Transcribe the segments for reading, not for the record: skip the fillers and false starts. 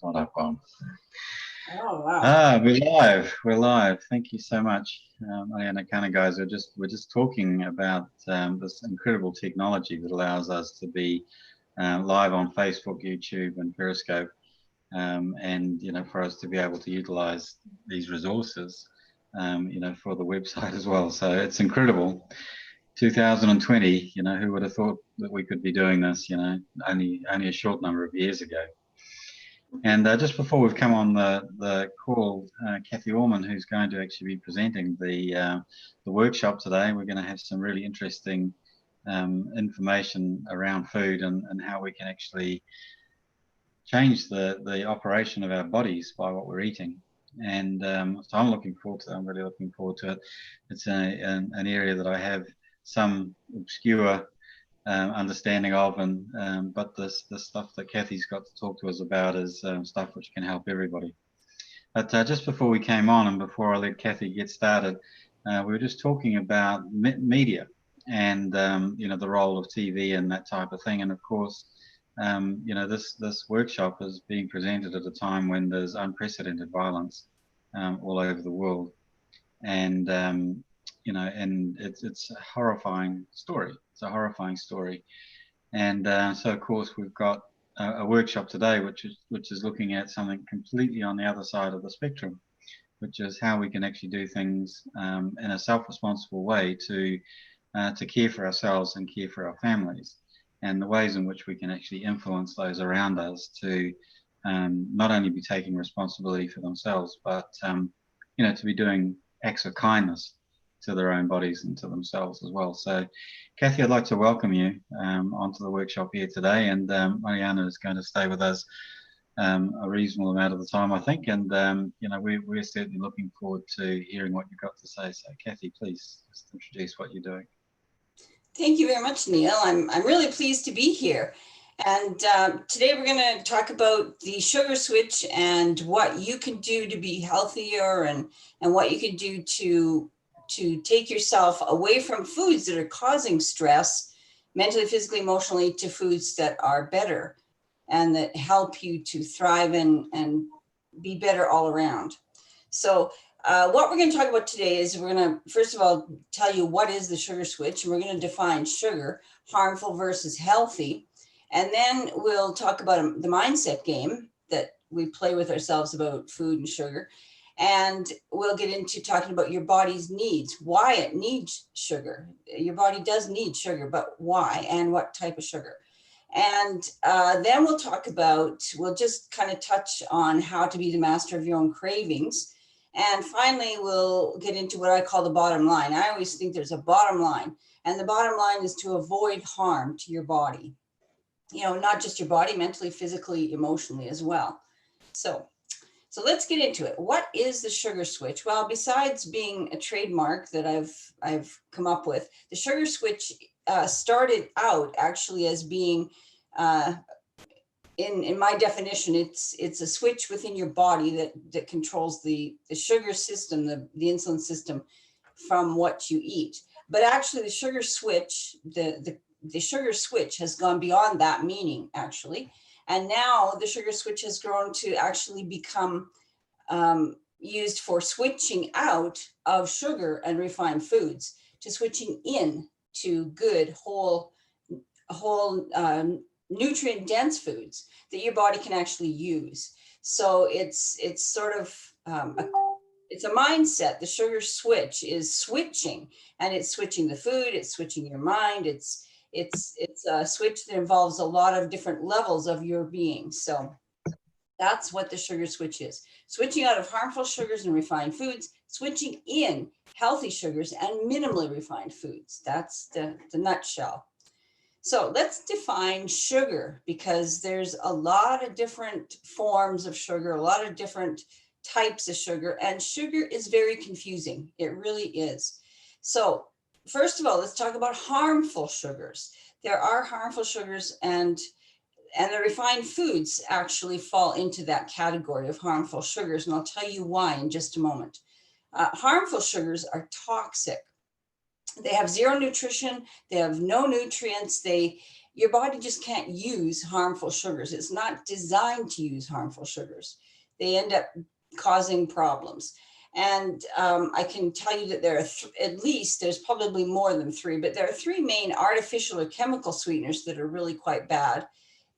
Not up on. Oh, wow. We're live. We're live. Thank you so much, Mariana Kana, guys. We're just talking about this incredible technology that allows us to be live on Facebook, YouTube, and Periscope, and for us to be able to utilize these resources, for the website as well. So it's incredible. 2020. Who would have thought that we could be doing this? Only a short number of years ago. And just before we've come on the call, Cathy Ormon, who's going to actually be presenting the workshop today, we're going to have some really interesting information around food and how we can actually change the operation of our bodies by what we're eating. And so I'm looking forward to it. I'm really looking forward to it. It's an area that I have some obscure understanding of, and but the stuff that Cathy's got to talk to us about is stuff which can help everybody. But just before we came on and before I let Cathy get started, we were just talking about media and the role of TV and that type of thing. And of course, this workshop is being presented at a time when there's unprecedented violence all over the world, and and it's a horrifying story. It's a horrifying story, and so of course we've got a workshop today, which is looking at something completely on the other side of the spectrum, which is how we can actually do things in a self-responsible way to care for ourselves and care for our families, and the ways in which we can actually influence those around us to not only be taking responsibility for themselves, but to be doing acts of kindness to their own bodies and to themselves as well. So, Cathy, I'd like to welcome you onto the workshop here today, and Mariana is going to stay with us a reasonable amount of the time, I think, and we're certainly looking forward to hearing what you've got to say. So, Cathy, please just introduce what you're doing. Thank you very much, Neil. I'm really pleased to be here. And today we're going to talk about the sugar switch and what you can do to be healthier, and what you can do to take yourself away from foods that are causing stress, mentally, physically, emotionally, to foods that are better and that help you to thrive and be better all around. So what we're going to talk about today is we're going to, first of all, tell you what is the sugar switch, and we're going to define sugar, harmful versus healthy. And then we'll talk about the mindset game that we play with ourselves about food and sugar. And we'll get into talking about your body's needs, why it needs sugar. Your body does need sugar, but why and what type of sugar. And then we'll just kind of touch on how to be the master of your own cravings. And finally, we'll get into what I call the bottom line. I always think there's a bottom line, and the bottom line is to avoid harm to your body. Not just your body, mentally, physically, emotionally as well. So let's get into it. What is the sugar switch? Well, besides being a trademark that I've come up with, the sugar switch started out actually as being, in my definition, it's a switch within your body that controls the sugar system, the insulin system, from what you eat. But actually, the sugar switch, the sugar switch has gone beyond that meaning, actually. And now the sugar switch has grown to actually become used for switching out of sugar and refined foods to switching in to good, whole nutrient-dense foods that your body can actually use. So it's sort of it's a mindset. The sugar switch is switching, and it's switching the food. It's switching your mind. It's a switch that involves a lot of different levels of your being. So that's what the sugar switch is. Switching out of harmful sugars and refined foods, switching in healthy sugars and minimally refined foods. That's the nutshell. So let's define sugar, because there's a lot of different forms of sugar, a lot of different types of sugar, and sugar is very confusing. It really is. So first of all, let's talk about harmful sugars. There are harmful sugars, and the refined foods actually fall into that category of harmful sugars, and I'll tell you why in just a moment. Harmful sugars are toxic. They have zero nutrition. They have no nutrients. They your body just can't use harmful sugars. It's not designed to use harmful sugars. They end up causing problems. And I can tell you that there are at least, there's probably more than three, but there are three main artificial or chemical sweeteners that are really quite bad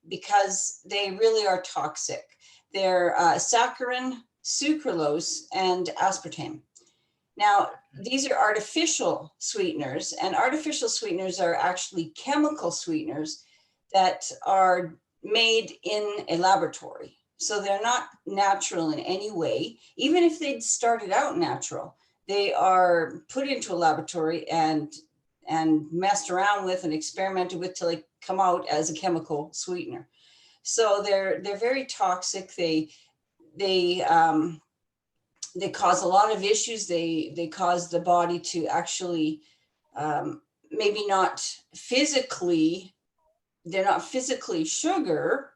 because they really are toxic. They're saccharin, sucralose, and aspartame. Now, these are artificial sweeteners, and artificial sweeteners are actually chemical sweeteners that are made in a laboratory. So they're not natural in any way. Even if they'd started out natural, they are put into a laboratory and messed around with and experimented with till they come out as a chemical sweetener. So they're very toxic. They cause a lot of issues. They cause the body to actually maybe not physically, they're not physically sugar,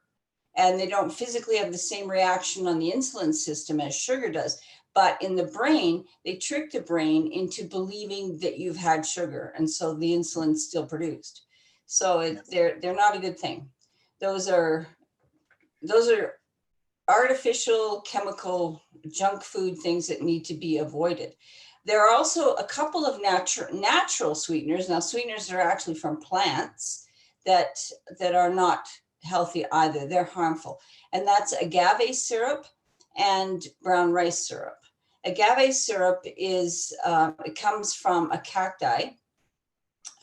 and they don't physically have the same reaction on the insulin system as sugar does. But in the brain, they trick the brain into believing that you've had sugar, and so the insulin's still produced. So they're not a good thing. Those are artificial chemical junk food things that need to be avoided. There are also a couple of natural sweeteners. Now, sweeteners are actually from plants that are not healthy either. They're harmful. And that's agave syrup and brown rice syrup. Agave syrup is, it comes from a cacti.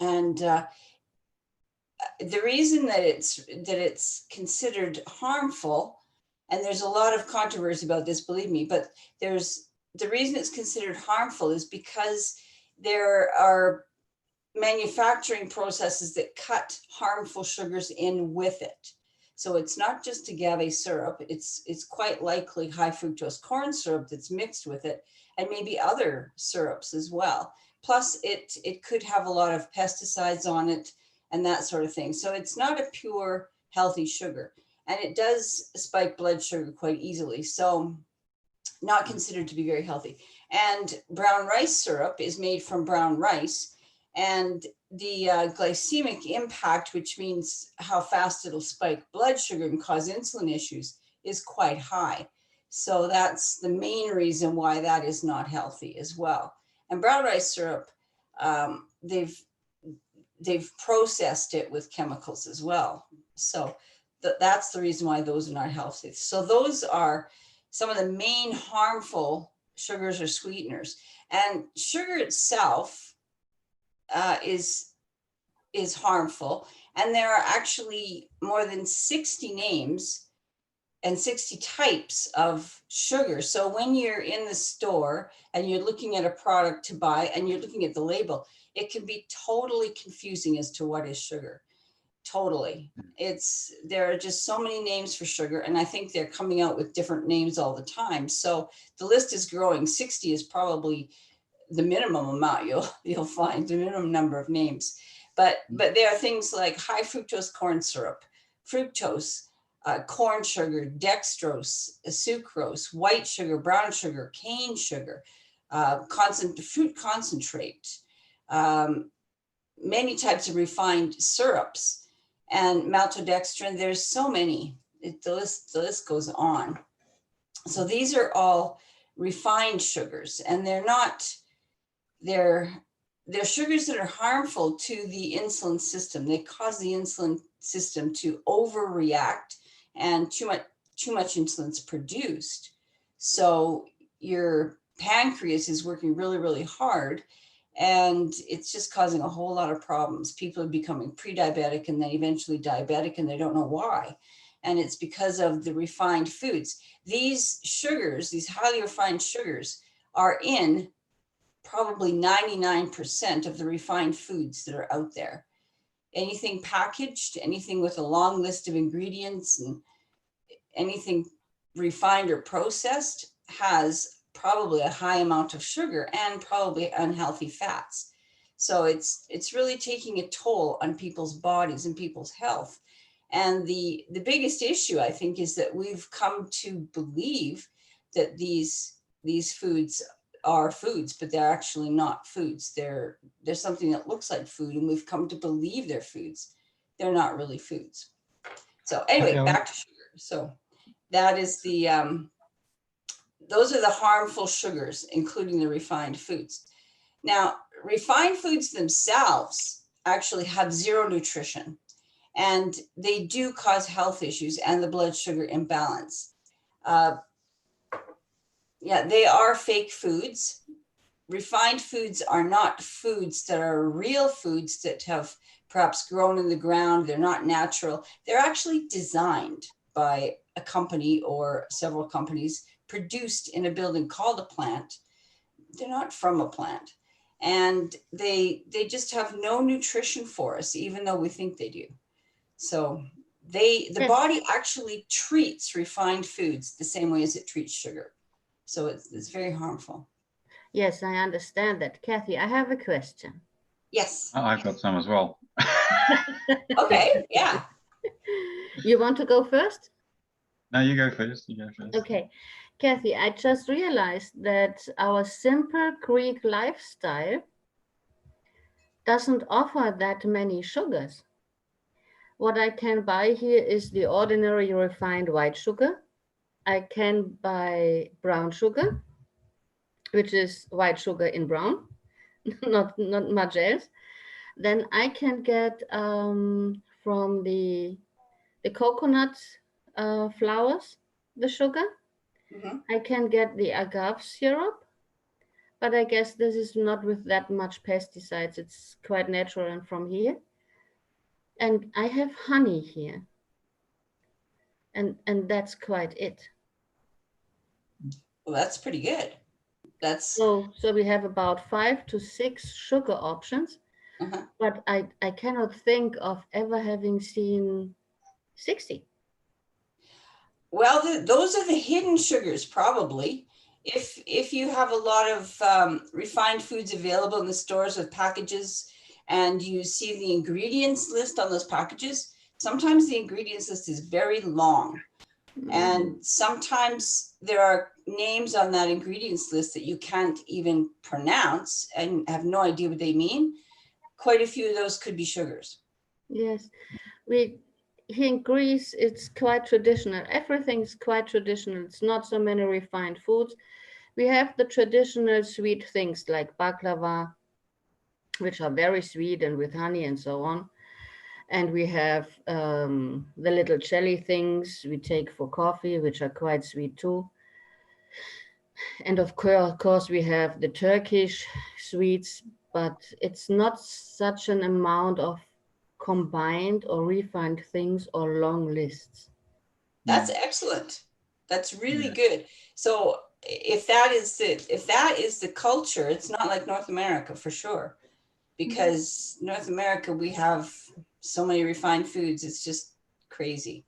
And the reason that it's considered harmful, and there's a lot of controversy about this, believe me, but the reason it's considered harmful is because there are manufacturing processes that cut harmful sugars in with it. So it's not just agave syrup, it's quite likely high fructose corn syrup that's mixed with it, and maybe other syrups as well. Plus it could have a lot of pesticides on it and that sort of thing. So it's not a pure healthy sugar, and it does spike blood sugar quite easily. So not considered to be very healthy. And brown rice syrup is made from brown rice, and the glycemic impact, which means how fast it'll spike blood sugar and cause insulin issues, is quite high. So that's the main reason why that is not healthy as well. And brown rice syrup, they've processed it with chemicals as well. So that's the reason why those are not healthy. So those are some of the main harmful sugars or sweeteners. And sugar itself is harmful. And there are actually more than 60 names and 60 types of sugar. So when you're in the store and you're looking at a product to buy and you're looking at the label, it can be totally confusing as to what is sugar. Totally. There are just so many names for sugar, and I think they're coming out with different names all the time. So the list is growing. 60 is probably the minimum amount you'll find, the minimum number of names. But there are things like high fructose corn syrup, fructose, corn sugar, dextrose, sucrose, white sugar, brown sugar, cane sugar, fruit concentrate, many types of refined syrups, and maltodextrin. There's so many. The list goes on. So these are all refined sugars, and they're sugars that are harmful to the insulin system. They cause the insulin system to overreact, and too much insulin is produced. So your pancreas is working really, really hard, and it's just causing a whole lot of problems. People are becoming pre-diabetic and then eventually diabetic, and they don't know why. And it's because of the refined foods. These sugars, these highly refined sugars, are in probably 99% of the refined foods that are out there. Anything packaged, anything with a long list of ingredients, and anything refined or processed has probably a high amount of sugar and probably unhealthy fats. So it's really taking a toll on people's bodies and people's health. And the biggest issue, I think, is that we've come to believe that these foods are foods, but they're actually not foods. They're something that looks like food, and we've come to believe they're foods. they're not really foods. So anyway, back to sugar. So that is the, those are the harmful sugars, including the refined foods. Now, refined foods themselves actually have zero nutrition, and they do cause health issues and the blood sugar imbalance. Yeah, they are fake foods. Refined foods are not foods that are real foods that have perhaps grown in the ground. They're not natural. They're actually designed by a company or several companies, produced in a building called a plant. They're not from a plant. And they just have no nutrition for us, even though we think they do. So the Yes. body actually treats refined foods the same way as it treats sugar. So it's very harmful. Yes, I understand that. Cathy, I have a question. Yes. I've got some as well. Okay. Yeah. You want to go first? No, you go first. You go first. Okay. Cathy, I just realized that our simple Greek lifestyle doesn't offer that many sugars. What I can buy here is the ordinary refined white sugar. I can buy brown sugar, which is white sugar in brown, not much else. Then I can get from the coconut flowers, the sugar. Mhm. I can get the agave syrup, but I guess this is not with that much pesticides. It's quite natural and from here. And I have honey here. And that's quite it. Well, that's pretty good. That's So we have about 5 to 6 sugar options, uh-huh. but I cannot think of ever having seen 60. Well, those are the hidden sugars, probably. If you have a lot of refined foods available in the stores with packages, and you see the ingredients list on those packages, sometimes the ingredients list is very long. And sometimes there are names on that ingredients list that you can't even pronounce and have no idea what they mean. Quite a few of those could be sugars. Yes, we here in Greece, it's quite traditional. Everything's quite traditional. It's not so many refined foods. We have the traditional sweet things like baklava, which are very sweet and with honey and so on. And we have the little jelly things we take for coffee, which are quite sweet too. And of course, we have the Turkish sweets, but it's not such an amount of combined or refined things or long lists. That's excellent. That's really Yeah. good. So if that is the culture, it's not like North America for sure. Because North America, we have so many refined foods, it's just crazy.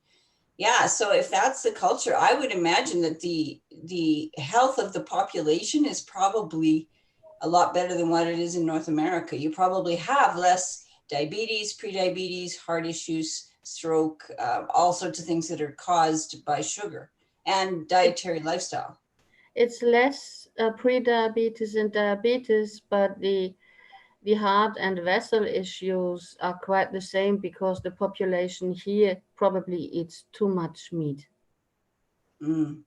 Yeah, so if that's the culture, I would imagine that the health of the population is probably a lot better than what it is in North America. You probably have less diabetes, prediabetes, heart issues, stroke, all sorts of things that are caused by sugar and dietary lifestyle. It's less pre-diabetes and diabetes, but the heart and vessel issues are quite the same because the population here probably eats too much meat. Mm.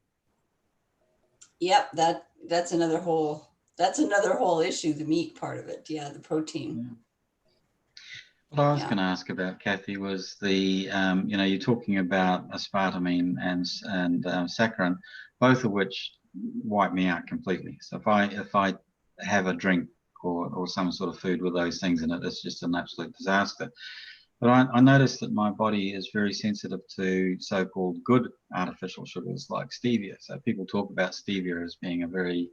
Yep, that's another whole issue, the meat part of it. Yeah, the protein. Yeah. What I was Yeah. going to ask about, Cathy, was the you're talking about aspartame and saccharin, both of which wipe me out completely. So if I have a drink or some sort of food with those things in it, it's just an absolute disaster. But I noticed that my body is very sensitive to so-called good artificial sugars like stevia. So people talk about stevia as being a very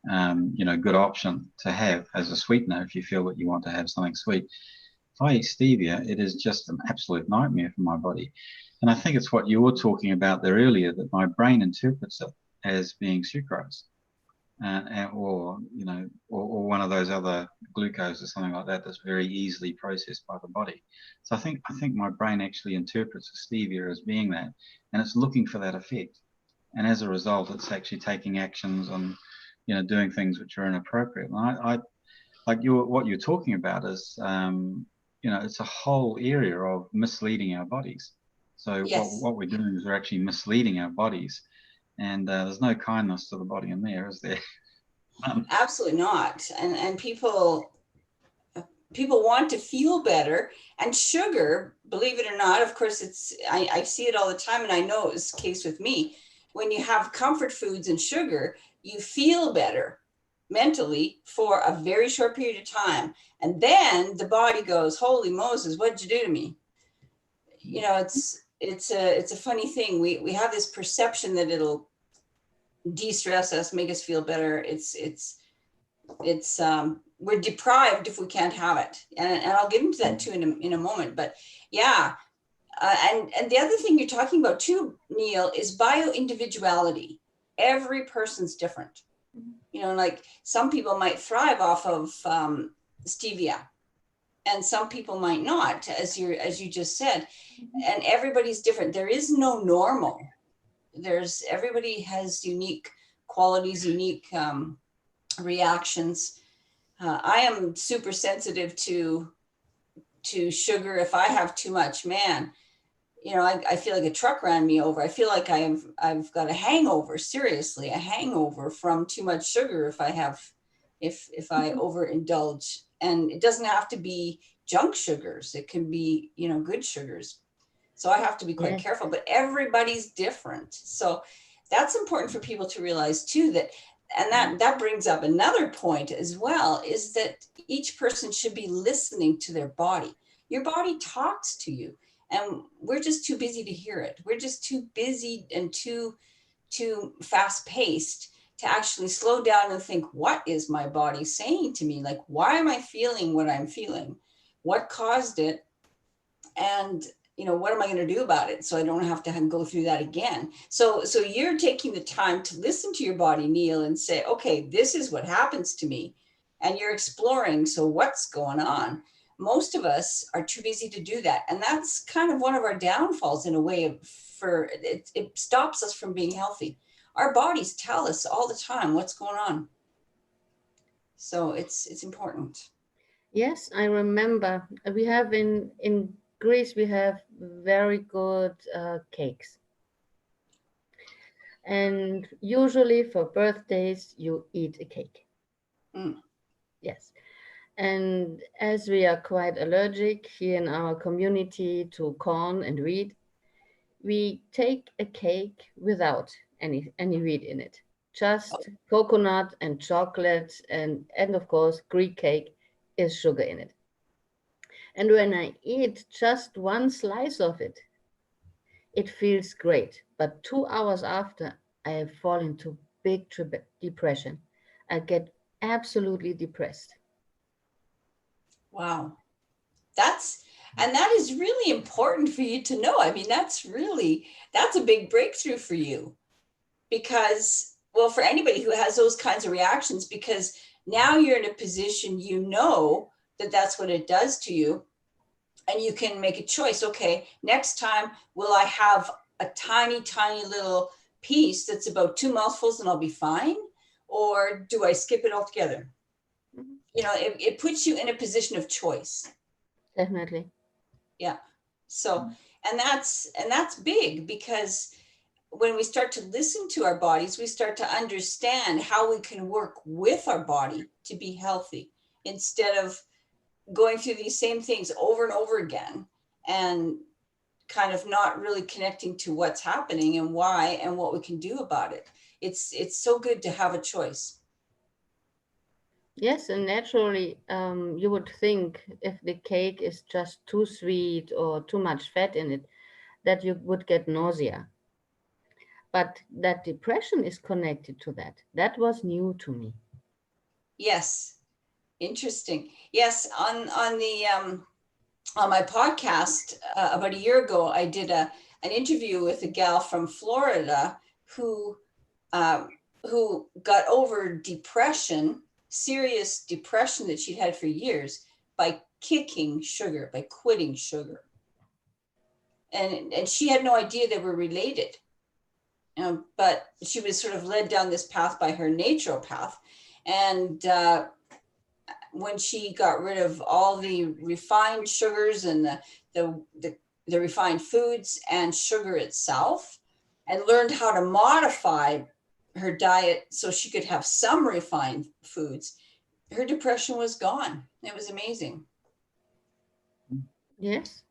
good option to have as a sweetener if you feel that you want to have something sweet. If I eat stevia, it is just an absolute nightmare for my body. And I think it's what you were talking about there earlier, that my brain interprets it as being sucrose, or one of those other glucose or something like that that's very easily processed by the body. So I think my brain actually interprets stevia as being that, and it's looking for that effect. And as a result, it's actually taking actions on, doing things which are inappropriate. And I like what you're talking about is, it's a whole area of misleading our bodies. So Yes. what we're doing is we're actually misleading our bodies, and there's no kindness to the body in there, is there? Absolutely not. And people want to feel better, and sugar, believe it or not, of course, I see it all the time, and I know it was the case with me. When you have comfort foods and sugar, you feel better mentally for a very short period of time, and then the body goes, holy Moses, what'd you do to me? It's a funny thing. We have this perception that it'll de-stress us, make us feel better. It's we're deprived if we can't have it, and I'll get into that too in a moment. But yeah, and the other thing you're talking about too, Neil, is bio individuality. Every person's different. Like some people might thrive off of stevia, and some people might not, as you just said. And everybody's different. There is no normal. Everybody has unique qualities, unique reactions. I am super sensitive to sugar. If I have too much, man, I feel like a truck ran me over. I feel like I've got a hangover, seriously, a hangover from too much sugar if I overindulge. And it doesn't have to be junk sugars. It can be, good sugars. So I have to be quite careful, but everybody's different. So that's important for people to realize too, that brings up another point as well, is that each person should be listening to their body. Your body talks to you, and we're just too busy to hear it. We're just too busy and too fast paced to actually slow down and think, what is my body saying to me? Like, why am I feeling what I'm feeling? What caused it? And what am I going to do about it so I don't have to go through that again? So you're taking the time to listen to your body, Neil, and say, okay, this is what happens to me. And you're exploring, so what's going on? Most of us are too busy to do that. And that's kind of one of our downfalls in a way. It stops us from being healthy. Our bodies tell us all the time what's going on. So it's important. Yes, I remember. We have in Greece, we have very good cakes. And usually for birthdays, you eat a cake. Mm. Yes. And as we are quite allergic here in our community to corn and wheat, we take a cake without any wheat in it. Just coconut and chocolate, and of course, Greek cake is sugar in it. And when I eat just one slice of it, it feels great. But 2 hours after, I fall into big depression. I get absolutely depressed. Wow. And that is really important for you to know. I mean, that's a big breakthrough for you, because, well, for anybody who has those kinds of reactions, because now you're in a position, that that's what it does to you. And you can make a choice. Okay, next time, will I have a tiny, tiny little piece that's about 2 mouthfuls and I'll be fine? Or do I skip it altogether? It puts you in a position of choice. Definitely. Yeah. So, and that's big, because when we start to listen to our bodies, we start to understand how we can work with our body to be healthy, instead of going through these same things over and over again and kind of not really connecting to what's happening and why and what we can do about it. It's so good to have a choice. Yes, and naturally, you would think if the cake is just too sweet or too much fat in it, that you would get nausea. But that depression is connected to that. That was new to me. Yes. Interesting. Yes. On my podcast about a year ago, I did an interview with a gal from Florida who got over depression, serious depression that she'd had for years, by kicking sugar, by quitting sugar. And she had no idea they were related. But she was sort of led down this path by her naturopath. And when she got rid of all the refined sugars and the refined foods and sugar itself, and learned how to modify her diet so she could have some refined foods, her depression was gone. It was amazing. Yes,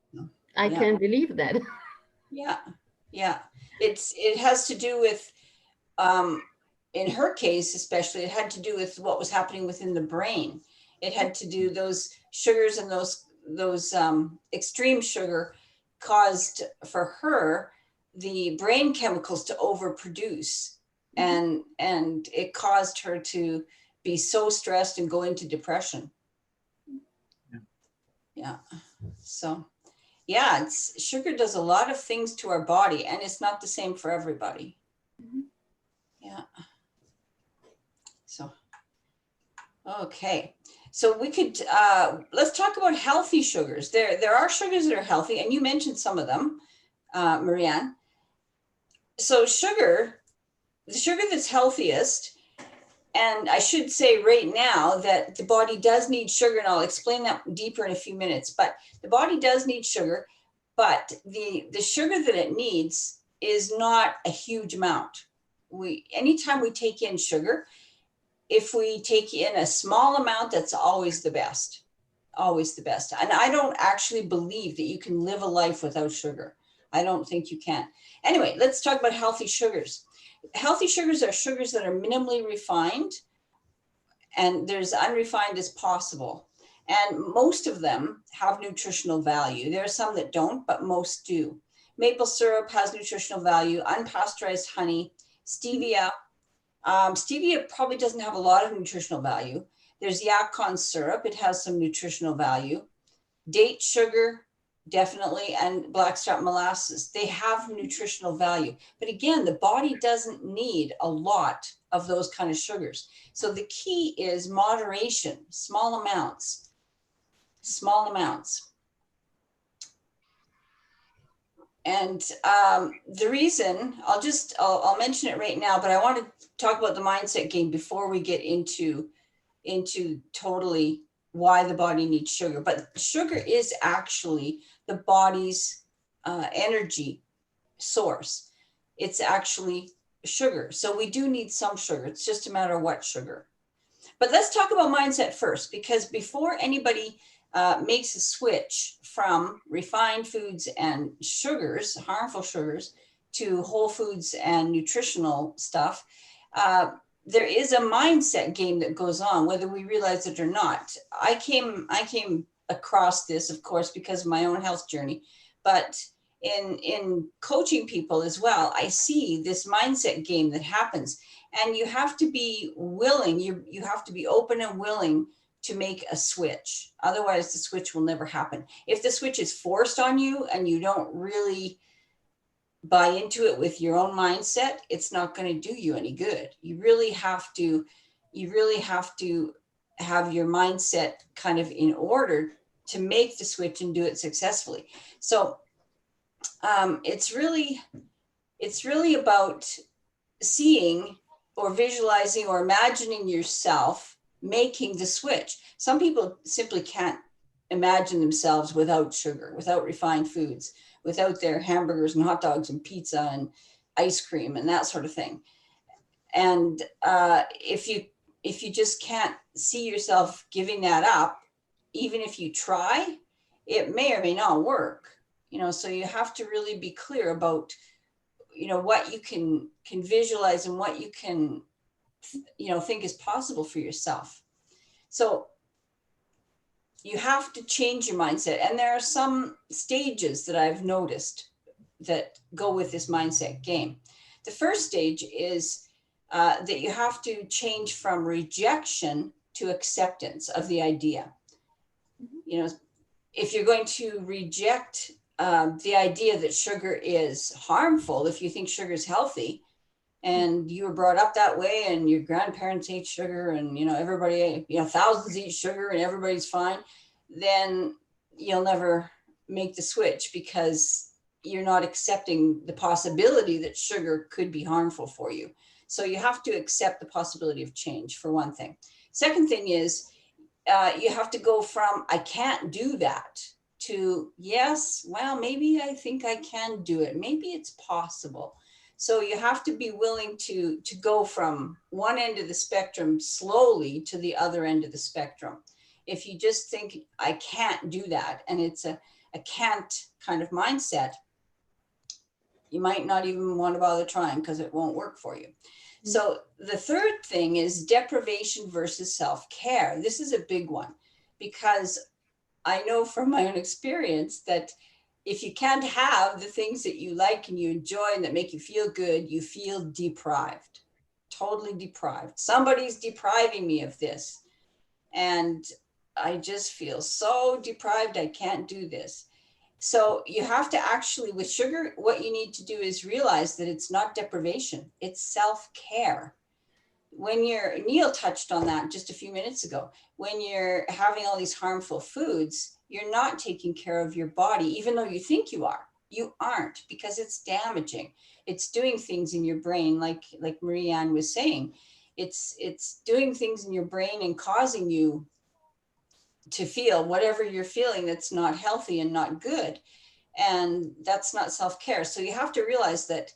I Yeah. can believe that. Yeah, yeah. It has to do with, in her case especially, it had to do with what was happening within the brain. It had to do those sugars, and those extreme sugar caused for her the brain chemicals to overproduce, and it caused her to be so stressed and go into depression. Yeah. So yeah, sugar does a lot of things to our body, and it's not the same for everybody. Yeah. So, okay. So we could, let's talk about healthy sugars. There are sugars that are healthy, and you mentioned some of them, Marianne. So the sugar that's healthiest, and I should say right now that the body does need sugar, and I'll explain that deeper in a few minutes, but the body does need sugar, but the sugar that it needs is not a huge amount. Anytime we take in sugar, if we take in a small amount, that's always the best, always the best. And I don't actually believe that you can live a life without sugar. I don't think you can. Anyway, let's talk about healthy sugars. Healthy sugars are sugars that are minimally refined, and there's unrefined as possible. And most of them have nutritional value. There are some that don't, but most do. Maple syrup has nutritional value, unpasteurized honey, stevia. Stevia probably doesn't have a lot of nutritional value. There's yacon syrup. It has some nutritional value. Date sugar, definitely, and blackstrap molasses. They have nutritional value. But again, the body doesn't need a lot of those kind of sugars. So the key is moderation, small amounts, small amounts. And the reason, I'll mention it right now, but I want to talk about the mindset game before we get into totally why the body needs sugar. But sugar is actually the body's energy source. It's actually sugar. So we do need some sugar. It's just a matter of what sugar. But let's talk about mindset first, because before anybody makes a switch from refined foods and sugars, harmful sugars, to whole foods and nutritional stuff, there is a mindset game that goes on, whether we realize it or not. I came across this, of course, because of my own health journey, but in coaching people as well, I see this mindset game that happens, and you have to be willing, you have to be open and willing to make a switch. Otherwise, the switch will never happen. If the switch is forced on you and you don't really buy into it with your own mindset, it's not going to do you any good. You really have to have your mindset kind of in order to make the switch and do it successfully. So it's really about seeing or visualizing or imagining yourself making the switch. Some people simply can't imagine themselves without sugar, without refined foods, without their hamburgers and hot dogs and pizza and ice cream and that sort of thing. And if you just can't see yourself giving that up, even if you try, it may or may not work. So you have to really be clear about what you can visualize and what you can think is possible for yourself. So you have to change your mindset, and there are some stages that I've noticed that go with this mindset game. The first stage is that you have to change from rejection to acceptance of the idea. If you're going to reject the idea that sugar is harmful, if you think sugar is healthy and you were brought up that way and your grandparents ate sugar and everybody, thousands eat sugar and everybody's fine, then you'll never make the switch, because you're not accepting the possibility that sugar could be harmful for you. So you have to accept the possibility of change, for one thing. Second thing is you have to go from, I can't do that, to, yes, well, maybe I think I can do it. Maybe it's possible. So you have to be willing to go from one end of the spectrum slowly to the other end of the spectrum. If you just think, I can't do that, and it's a can't kind of mindset, you might not even want to bother trying because it won't work for you. So the third thing is deprivation versus self-care. This is a big one, because I know from my own experience that if you can't have the things that you like and you enjoy and that make you feel good, you feel deprived, totally deprived. Somebody's depriving me of this. And I just feel so deprived, I can't do this. So you have to actually, with sugar, what you need to do is realize that it's not deprivation, it's self-care. When Neil touched on that just a few minutes ago, when you're having all these harmful foods, you're not taking care of your body, even though you think you are. You aren't, because it's damaging. It's doing things in your brain, like Marie-Anne was saying. It's doing things in your brain and causing you to feel whatever you're feeling that's not healthy and not good. And that's not self-care. So you have to realize that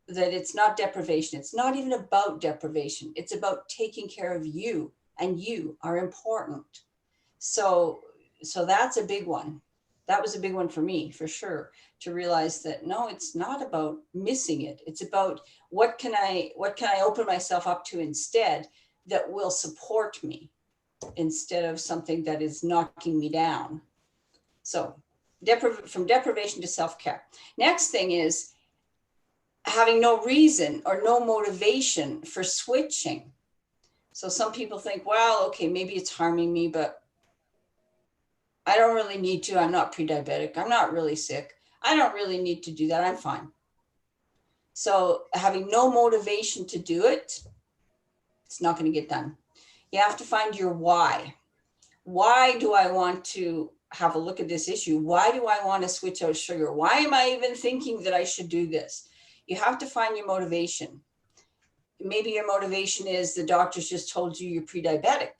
it's not deprivation. It's not even about deprivation. It's about taking care of you, and you are important. So that's a big one. That was a big one for me, for sure, to realize that no, it's not about missing it. It's about what can I open myself up to instead that will support me, instead of something that is knocking me down. So from deprivation to self-care. Next thing is having no reason or no motivation for switching. So some people think, well, okay, maybe it's harming me, but I don't really need to. I'm not pre-diabetic. I'm not really sick. I don't really need to do that. I'm fine. So having no motivation to do it, it's not going to get done. You have to find your why. Why do I want to have a look at this issue? Why do I want to switch out sugar? Why am I even thinking that I should do this? You have to find your motivation. Maybe your motivation is the doctors just told you you're pre-diabetic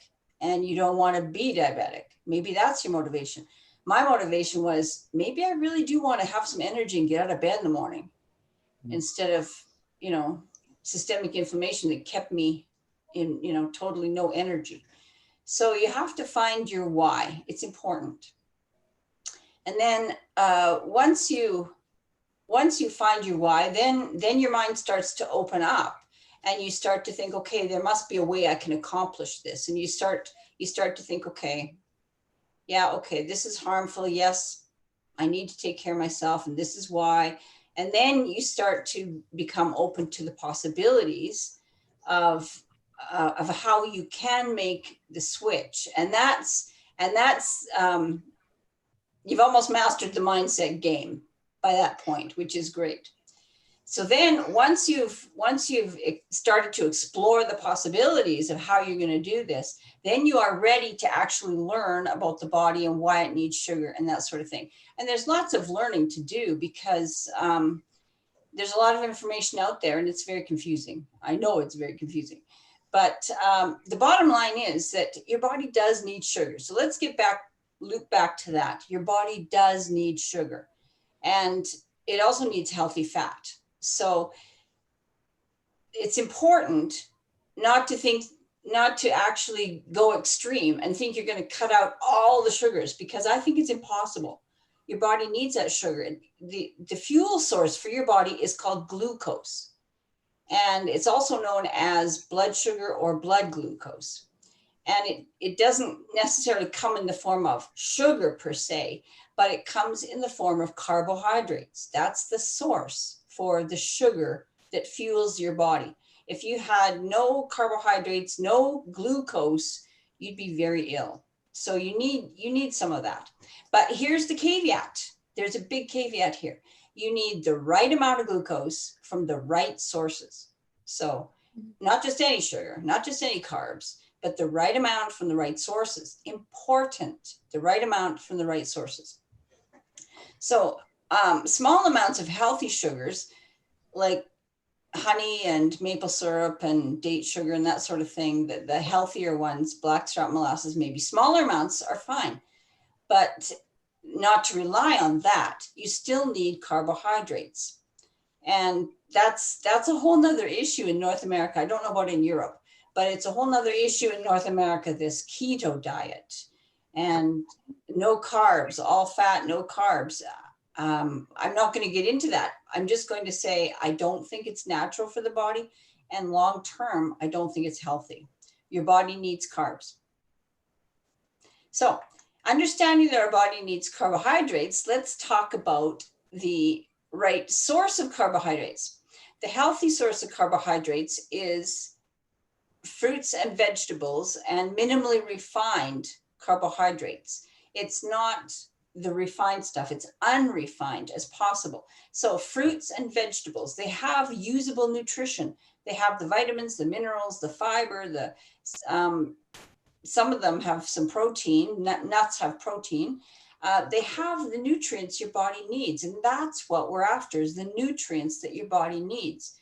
and you don't want to be diabetic. Maybe that's your motivation. My motivation was, maybe I really do want to have some energy and get out of bed in the morning instead of, systemic inflammation that kept me in, totally no energy. So you have to find your why. It's important. And then once you find your why, then your mind starts to open up, and you start to think, okay, there must be a way I can accomplish this. And you start to think, okay, yeah, okay, this is harmful. Yes, I need to take care of myself, and this is why. And then you start to become open to the possibilities of how you can make the switch. And that's you've almost mastered the mindset game by that point, which is great. So then once you've started to explore the possibilities of how you're going to do this, then you are ready to actually learn about the body and why it needs sugar and that sort of thing. And there's lots of learning to do, because there's a lot of information out there, and it's very confusing. I know it's very confusing. But the bottom line is that your body does need sugar. So let's loop back to that. Your body does need sugar, and it also needs healthy fat. So it's important not to actually go extreme and think you're going to cut out all the sugars, because I think it's impossible. Your body needs that sugar. The fuel source for your body is called glucose. And it's also known as blood sugar or blood glucose. And it doesn't necessarily come in the form of sugar per se, but it comes in the form of carbohydrates. That's the source for the sugar that fuels your body. If you had no carbohydrates, no glucose, you'd be very ill. So you need some of that. But here's the caveat. There's a big caveat here. You need the right amount of glucose from the right sources. So not just any sugar, not just any carbs, but the right amount from the right sources. Important, the right amount from the right sources. So small amounts of healthy sugars, like honey and maple syrup and date sugar and that sort of thing, the healthier ones, blackstrap molasses, maybe smaller amounts are fine, but not to rely on that. You still need carbohydrates. And that's a whole nother issue in North America. I don't know about in Europe, but it's a whole nother issue in North America, this keto diet and no carbs, all fat, no carbs. I'm not going to get into that. I'm just going to say, I don't think it's natural for the body, and long term, I don't think it's healthy. Your body needs carbs. So understanding that our body needs carbohydrates, let's talk about the right source of carbohydrates. The healthy source of carbohydrates is fruits and vegetables and minimally refined carbohydrates. It's not the refined stuff, it's unrefined as possible. So fruits and vegetables, they have usable nutrition. They have the vitamins, the minerals, the fiber, some of them have some protein, nuts have protein. They have the nutrients your body needs. And that's what we're after, is the nutrients that your body needs.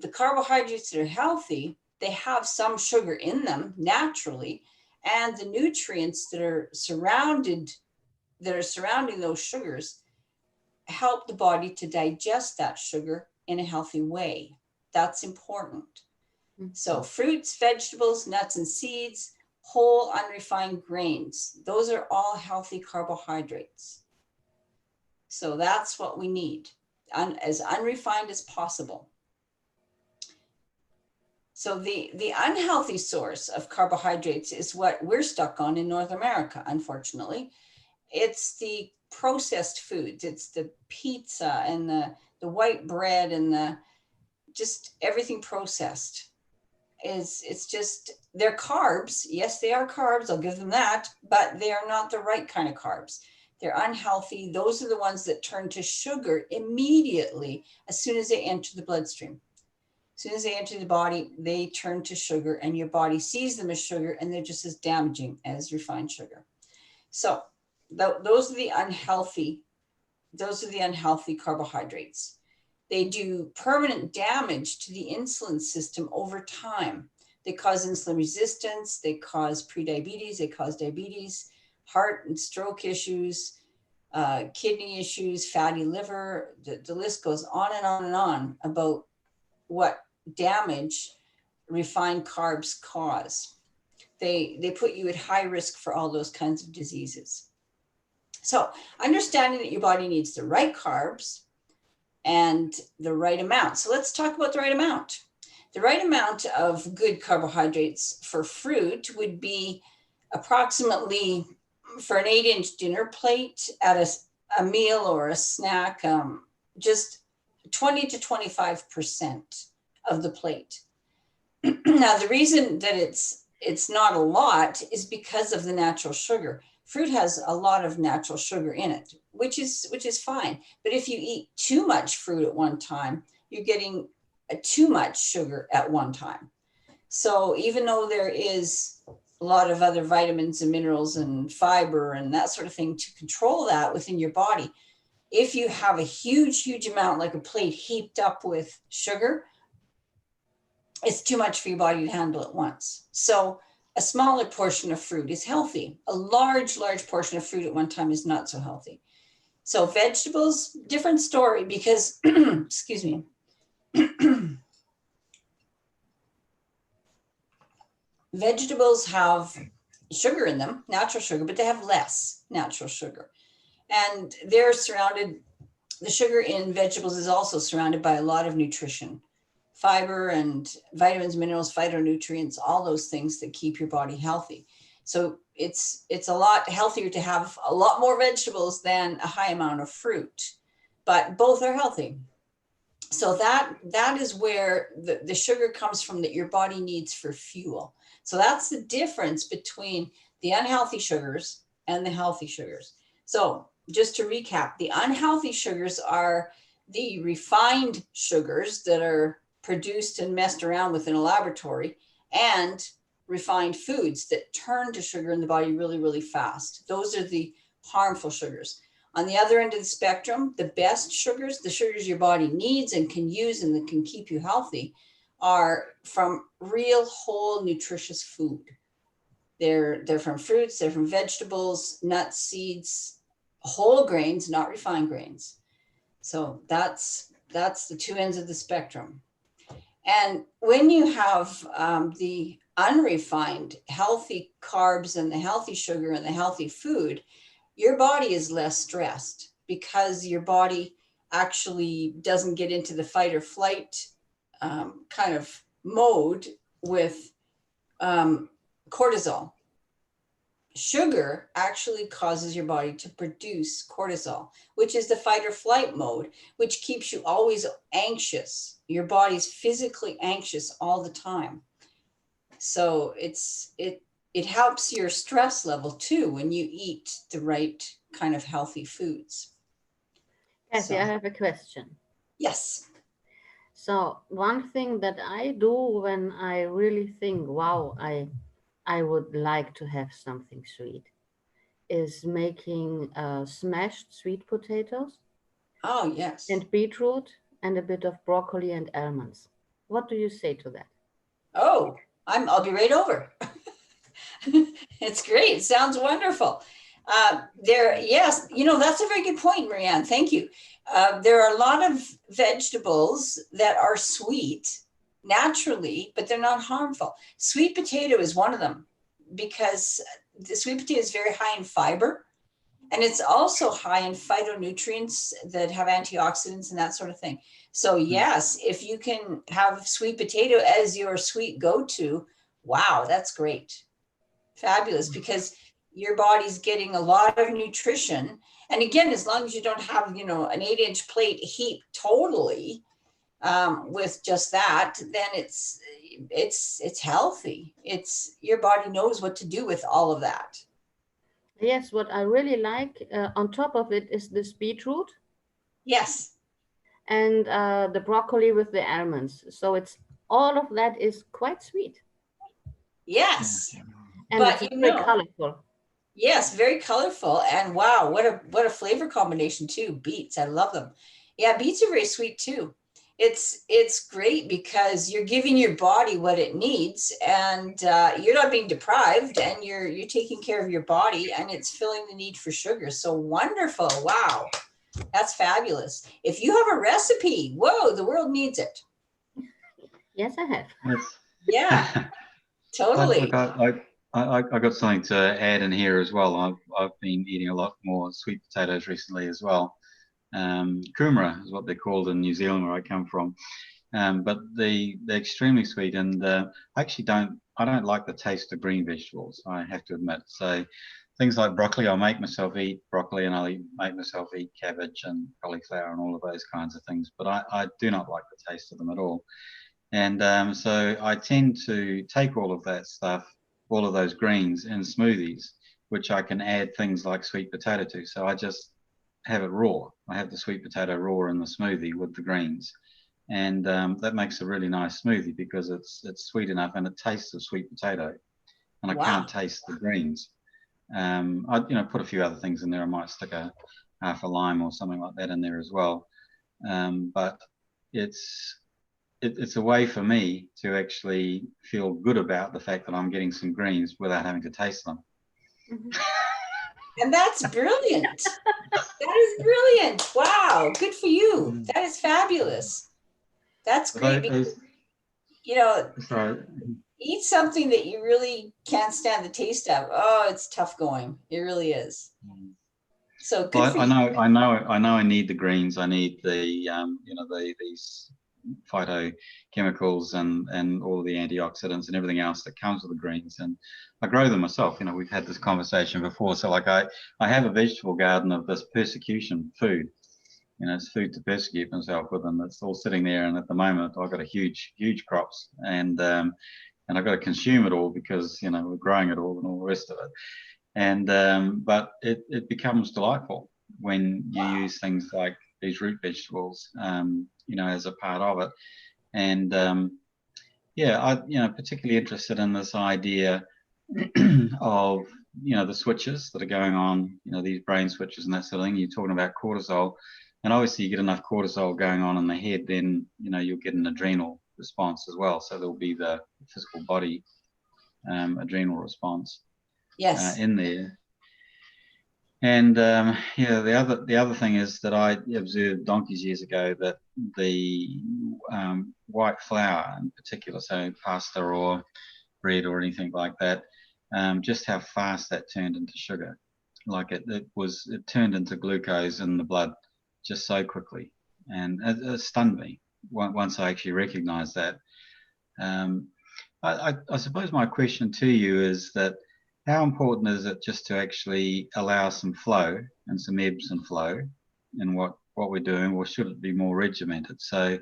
The carbohydrates that are healthy, they have some sugar in them naturally. And the nutrients that are surrounding those sugars help the body to digest that sugar in a healthy way. That's important. So fruits, vegetables, nuts and seeds, whole unrefined grains, those are all healthy carbohydrates. So that's what we need, as unrefined as possible. So the unhealthy source of carbohydrates is what we're stuck on in North America, unfortunately. It's the processed foods. It's the pizza and the white bread and the just everything processed. It's just, they're carbs. Yes, they are carbs. I'll give them that, but they are not the right kind of carbs. They're unhealthy. Those are the ones that turn to sugar immediately as soon as they enter the bloodstream. As soon as they enter the body, they turn to sugar, and your body sees them as sugar, and they're just as damaging as refined sugar. So those are the unhealthy carbohydrates. They do permanent damage to the insulin system over time. They cause insulin resistance, they cause prediabetes, they cause diabetes, heart and stroke issues, kidney issues, fatty liver. The list goes on and on and on about what damage refined carbs cause. They put you at high risk for all those kinds of diseases. So understanding that your body needs the right carbs and the right amount. So let's talk about the right amount. The right amount of good carbohydrates for fruit would be approximately, for an 8-inch dinner plate at a meal or a snack, just 20 to 25% of the plate. Now, the reason that it's not a lot is because of the natural sugar. Fruit has a lot of natural sugar in it, which is fine. But if you eat too much fruit at one time, you're getting too much sugar at one time. So even though there is a lot of other vitamins and minerals and fiber and that sort of thing to control that within your body, if you have a huge amount, like a plate heaped up with sugar, it's too much for your body to handle at once. So a smaller portion of fruit is healthy. A large portion of fruit at one time is not so healthy. So vegetables, different story, because, excuse me. Vegetables have sugar in them, natural sugar, but they have less natural sugar. And they're surrounded, the sugar in vegetables is also surrounded by a lot of nutrition, fiber and vitamins, minerals, phytonutrients, all those things that keep your body healthy. So it's a lot healthier to have a lot more vegetables than a high amount of fruit, but both are healthy. So that is where the sugar comes from that your body needs for fuel. So that's the difference between the unhealthy sugars and the healthy sugars. So just to recap, the unhealthy sugars are the refined sugars that are produced and messed around with in a laboratory, and refined foods that turn to sugar in the body really fast. Those are the harmful sugars. On the other end of the spectrum, the best sugars, the sugars your body needs and can use and that can keep you healthy, are from real whole nutritious food. They're from fruits, they're from vegetables, nuts, seeds, whole grains, not refined grains. So that's the two ends of the spectrum. And when you have the unrefined healthy carbs and the healthy sugar and the healthy food, your body is less stressed because your body actually doesn't get into the fight or flight kind of mode with cortisol. Sugar actually causes your body to produce cortisol, which is the fight or flight mode, which keeps you always anxious. Your body's physically anxious all the time. So it helps your stress level too when you eat the right kind of healthy foods. Kathy, So, I have a question. yes. So one thing that I do when I really think, wow, I would like to have something sweet, is making smashed sweet potatoes Oh, yes. and beetroot and a bit of broccoli and almonds. What do you say to that? Oh, I'll be right over. It's great. Sounds wonderful. Yes, that's a very good point, Marianne. Thank you. There are a lot of vegetables that are sweet naturally, but they're not harmful. Sweet potato is one of them because the sweet potato is very high in fiber, and it's also high in phytonutrients that have antioxidants and that sort of thing. So yes, if you can have sweet potato as your sweet go-to, wow, that's great. Fabulous, because your body's getting a lot of nutrition. And again, as long as you don't have, an 8-inch plate heaped totally with just that, then it's healthy. It's your body knows what to do with all of that. Yes, what I really like on top of it is this beetroot Yes. and the broccoli with the almonds. So it's all of that is quite sweet. Yes. And But it's very colorful. Yes, very colorful. And wow, what a flavor combination too. Beets, I love them. Yeah, beets are very sweet too. It's great because you're giving your body what it needs, and you're not being deprived, and you're taking care of your body, and it's filling the need for sugar. So wonderful! Wow, that's fabulous. If you have a recipe, whoa, the world needs it. Yes, I have. Yes. Yeah, totally. I got something to add in here as well. I've been eating a lot more sweet potatoes recently as well. Kumara is what they're called in New Zealand, where I come from. But they're extremely sweet, and I actually don't like the taste of green vegetables, I have to admit. So things like broccoli, I'll make myself eat broccoli, and make myself eat cabbage and cauliflower and all of those kinds of things. But I do not like the taste of them at all. And so I tend to take all of that stuff, all of those greens in smoothies, which I can add things like sweet potato to. So I just have it raw. I have the sweet potato raw in the smoothie with the greens. And that makes a really nice smoothie because it's sweet enough and it tastes of sweet potato. And I can't taste the greens. I put a few other things in there. I might stick half a lime or something like that in there as well. But it's a way for me to actually feel good about the fact that I'm getting some greens without having to taste them. And that's brilliant. That is brilliant. Wow. Good for you. That is fabulous. That's great because, eat something that you really can't stand the taste of. Oh, it's tough going. It really is. So good for you. I know I need the greens. I need the, these phytochemicals and all of the antioxidants and everything else that comes with the greens, and I grow them myself. We've had this conversation before, so like I have a vegetable garden of this persecution food. It's food to persecute myself with, and it's all sitting there, and at the moment I've got a huge crops, and I've got to consume it all because we're growing it all and all the rest of it. And but it becomes delightful when you use things like these root vegetables, as a part of it. And particularly interested in this idea of you know, the switches that are going on, you know, these brain switches and that sort of thing. You're talking about cortisol, and obviously you get enough cortisol going on in the head, then, you know, you'll get an adrenal response as well. So there'll be the physical body adrenal response Yes. in there. And yeah, the other thing is that I observed donkeys years ago that the white flour in particular, so pasta or bread or anything like that, just how fast that turned into sugar. Like it turned into glucose in the blood just so quickly, and it stunned me once I actually recognized that. I suppose my question to you is that how important is it just to actually allow some flow and some ebbs and flow in what we're doing, or should it be more regimented? So,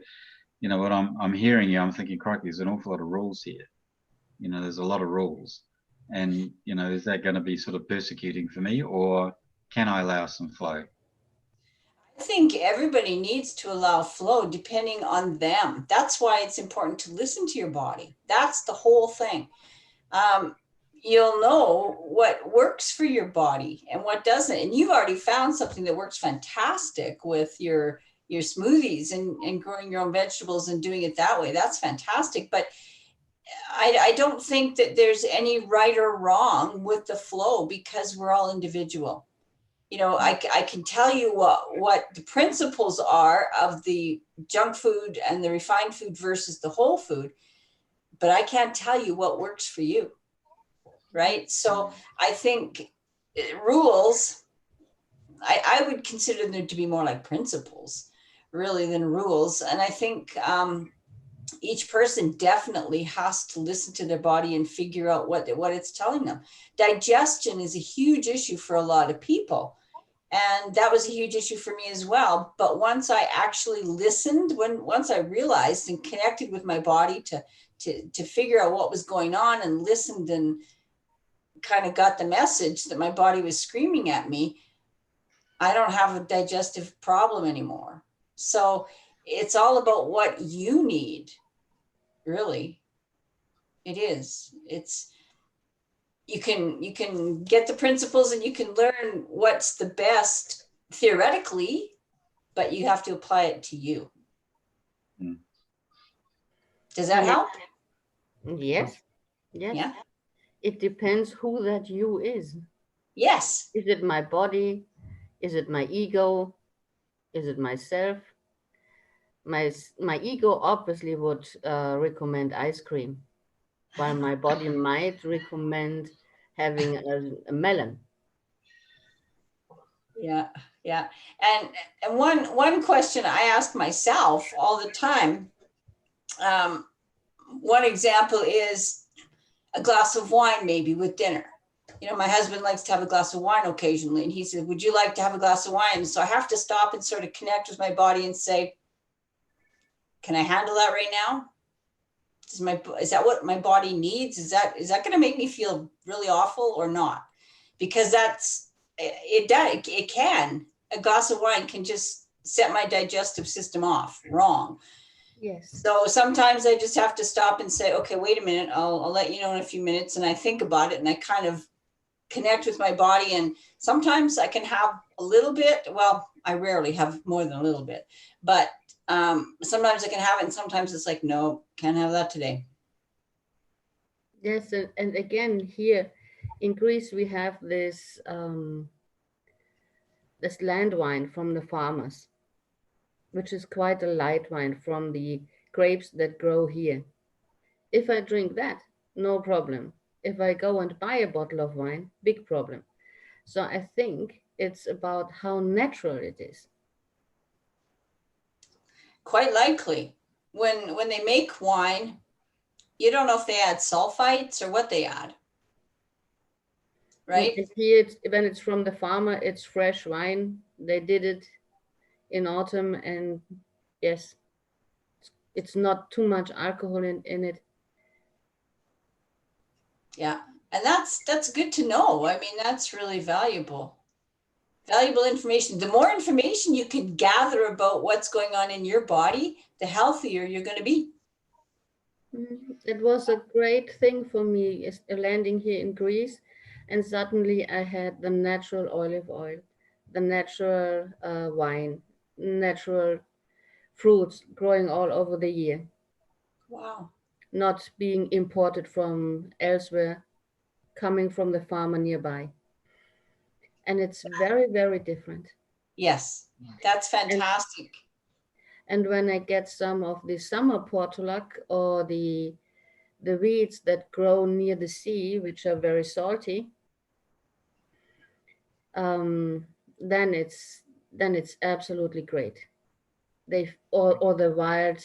you know, what I'm hearing you, I'm thinking, crikey, there's an awful lot of rules here. You know, there's a lot of rules, and you know, is that going to be sort of persecuting for me, or can I allow some flow? I think everybody needs to allow flow depending on them. That's why it's important to listen to your body. That's the whole thing. Um, you'll know what works for your body and what doesn't. And you've already found something that works fantastic with your smoothies and growing your own vegetables and doing it that way. That's fantastic. But I don't think that there's any right or wrong with the flow because we're all individual. You know, I can tell you what the principles are of the junk food and the refined food versus the whole food, but I can't tell you what works for you, right? So I think rules, I would consider them to be more like principles really than rules. And I think each person definitely has to listen to their body and figure out what it's telling them. Digestion is a huge issue for a lot of people. And that was a huge issue for me as well. But once I actually listened, once I realized and connected with my body to figure out what was going on and listened and kind of got the message that my body was screaming at me, I don't have a digestive problem anymore. So it's all about what you need, really. It is. You can get the principles and you can learn what's the best theoretically, but you have to apply it to you. Mm. Does that help? Yes. Yes. Yeah. It depends who that you is. Yes. Is it my body? Is it my ego? Is it myself? My ego obviously would recommend ice cream, while my body might recommend having a melon. Yeah. Yeah. And one question I ask myself all the time, one example is a glass of wine maybe with dinner. You know, my husband likes to have a glass of wine occasionally, and he said, would you like to have a glass of wine? So I have to stop and sort of connect with my body and say, can I handle that right now? Is that what my body needs? Is that going to make me feel really awful or not? Because it can. A glass of wine can just set my digestive system off wrong. Yes. So sometimes I just have to stop and say, okay, wait a minute. I'll let you know in a few minutes. And I think about it and I kind of connect with my body. And sometimes I can have a little bit. Well, I rarely have more than a little bit, but sometimes I can have it. And sometimes it's like, no, can't have that today. Yes. And again, here in Greece, we have this land wine from the farmers, which is quite a light wine from the grapes that grow here. If I drink that, no problem. If I go and buy a bottle of wine, big problem. So I think it's about how natural it is. Quite likely. When they make wine, you don't know if they add sulfites or what they add. Right? And here, when it's from the farmer, it's fresh wine. They did it in autumn, and yes, it's not too much alcohol in it. Yeah, and that's good to know. I mean, that's really valuable information. The more information you can gather about what's going on in your body, the healthier you're going to be. It was a great thing for me landing here in Greece And suddenly I had the natural olive oil, the natural wine, natural fruits growing all over the year, Wow. not being imported from elsewhere, coming from the farmer nearby. And it's very, very different. Yes, that's And fantastic. and when I get some of the summer portulak or the weeds that grow near the sea, which are very salty, um, then it's absolutely great. Or the wild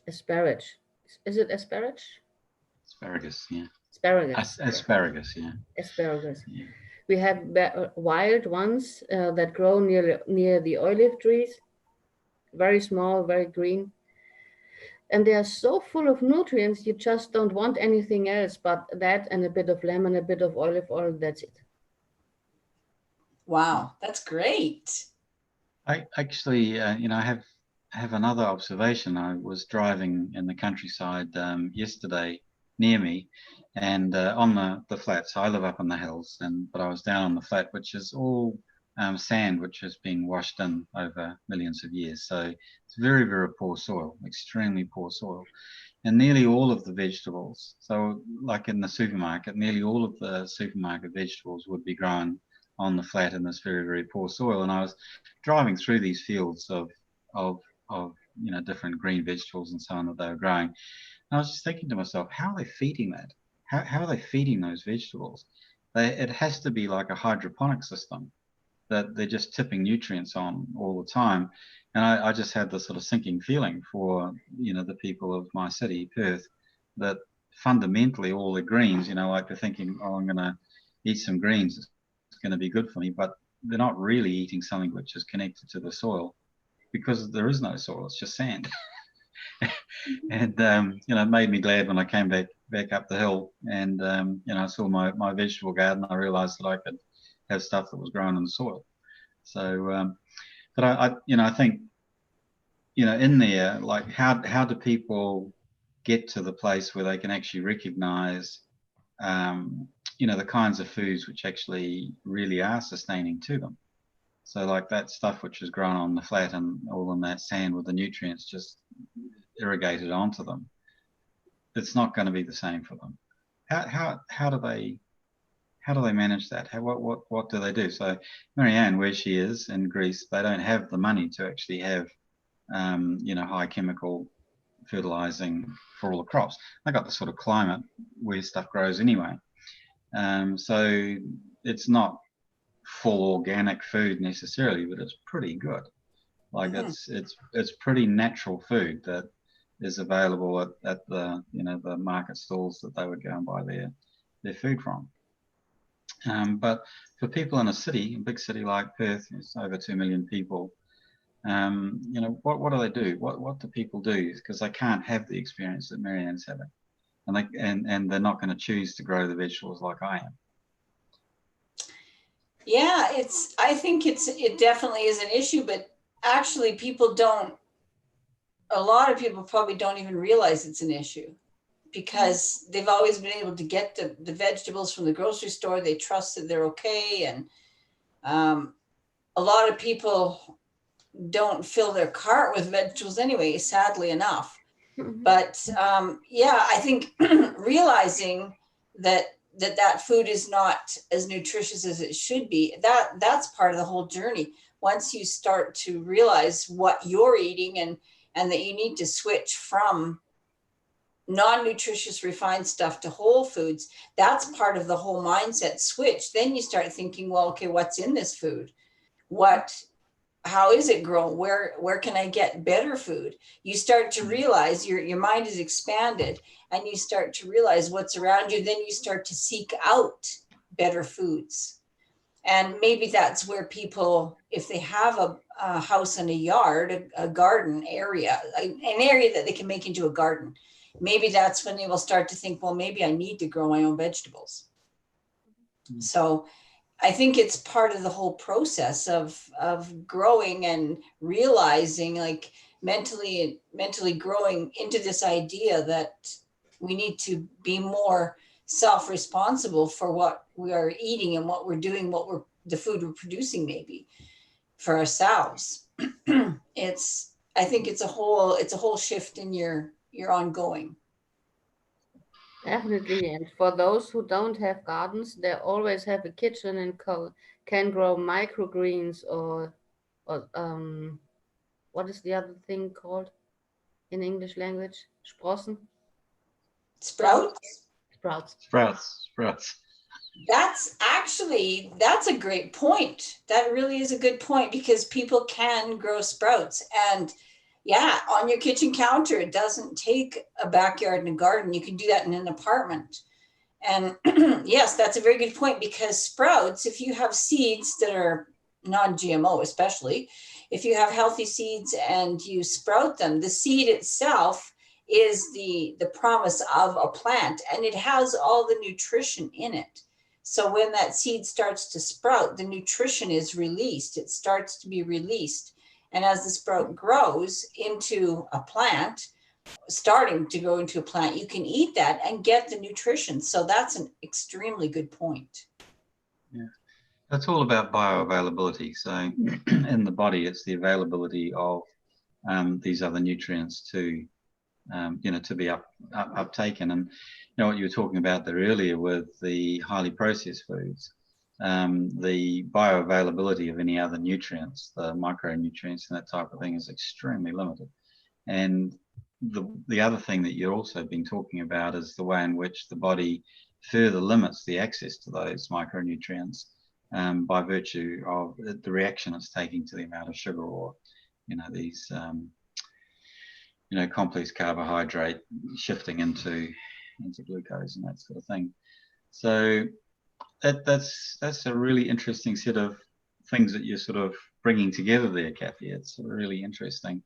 asparagus. Is it asparagus? Asparagus, yeah. Asparagus. Yeah, Asparagus, yeah. asparagus. Yeah. We have wild ones that grow near the olive trees, very small, very green, and they are so full of nutrients. You just don't want anything else but that and a bit of lemon, a bit of olive oil. That's it. Wow, that's great. I actually, I have another observation. I was driving in the countryside yesterday near me, and on the flat. So I live up in the hills, but I was down on the flat, which is all sand, which has been washed in over millions of years. So it's very, very poor soil, extremely poor soil, and nearly all of the vegetables. So like in the supermarket, nearly all of the supermarket vegetables would be grown on the flat in this very, very poor soil. And I was driving through these fields of of different green vegetables and so on that they were growing. And I was just thinking to myself, how are they feeding that? How are they feeding those vegetables? It has to be like a hydroponic system that they're just tipping nutrients on all the time. And I just had this sort of sinking feeling for the people of my city, Perth, that fundamentally all the greens, like they're thinking, oh, I'm going to eat some greens, it's going to be good for me, but they're not really eating something which is connected to the soil because there is no soil, it's just sand. And it made me glad when I came back up the hill and I saw my vegetable garden. I realized that I could have stuff that was grown in the soil. So but I think in there, like how do people get to the place where they can actually recognize the kinds of foods which actually really are sustaining to them? So like that stuff which is grown on the flat and all in that sand with the nutrients just irrigated onto them, it's not going to be the same for them. How do they manage that? What do they do? So Marianne, where she is in Greece, they don't have the money to actually have high chemical fertilizing for all the crops. They got the sort of climate where stuff grows anyway. So it's not full organic food necessarily, but it's pretty good. Like it's pretty natural food that is available at the the market stalls that they would go and buy their food from. But for people in a big city like Perth, it's over 2 million people. What do they do? What do people do? Because they can't have the experience that Marianne's having, and they're not going to choose to grow the vegetables like I am. Yeah, I think it definitely is an issue, but actually a lot of people probably don't even realize it's an issue because they've always been able to get the vegetables from the grocery store. They trust that they're okay. And a lot of people don't fill their cart with vegetables anyway, sadly enough. But I think realizing that food is not as nutritious as it should be, that's part of the whole journey. Once you start to realize what you're eating and that you need to switch from non-nutritious refined stuff to whole foods, that's part of the whole mindset switch. Then you start thinking, well, okay, what's in this food? How is it grown? Where can I get better food? You start to realize your mind is expanded and you start to realize what's around you. Then you start to seek out better foods. And maybe that's where people, if they have a house and a yard, a garden area, an area that they can make into a garden, maybe that's when they will start to think, well, maybe I need to grow my own vegetables. So I think it's part of the whole process of growing and realizing, like mentally growing into this idea that we need to be more self-responsible for what we are eating and what we're doing, the food we're producing maybe for ourselves. I think it's a whole shift in your ongoing. Definitely. And for those who don't have gardens, they always have a kitchen and can grow microgreens or what is the other thing called in English language? Sprossen? Sprouts? Sprouts. Sprouts. That's a great point. That really is a good point, because people can grow sprouts. And yeah, on your kitchen counter, it doesn't take a backyard and a garden. You can do that in an apartment. And yes, that's a very good point, because sprouts, if you have seeds that are non-GMO, especially if you have healthy seeds and you sprout them, the seed itself is the promise of a plant, and it has all the nutrition in it. So when that seed starts to sprout, the nutrition is released. It starts to be released. And as the sprout grows into a plant, starting to go into a plant, you can eat that and get the nutrition. So that's an extremely good point. Yeah, that's all about bioavailability. So in the body, it's the availability of these other nutrients to to be uptaken. And what you were talking about there earlier with the highly processed foods, the bioavailability of any other nutrients, the micronutrients and that type of thing, is extremely limited. And the other thing that you've also been talking about is the way in which the body further limits the access to those micronutrients by virtue of the reaction it's taking to the amount of sugar, or these complex carbohydrate shifting into glucose and that sort of thing. So that's a really interesting set of things that you're sort of bringing together there, Cathy. It's really interesting.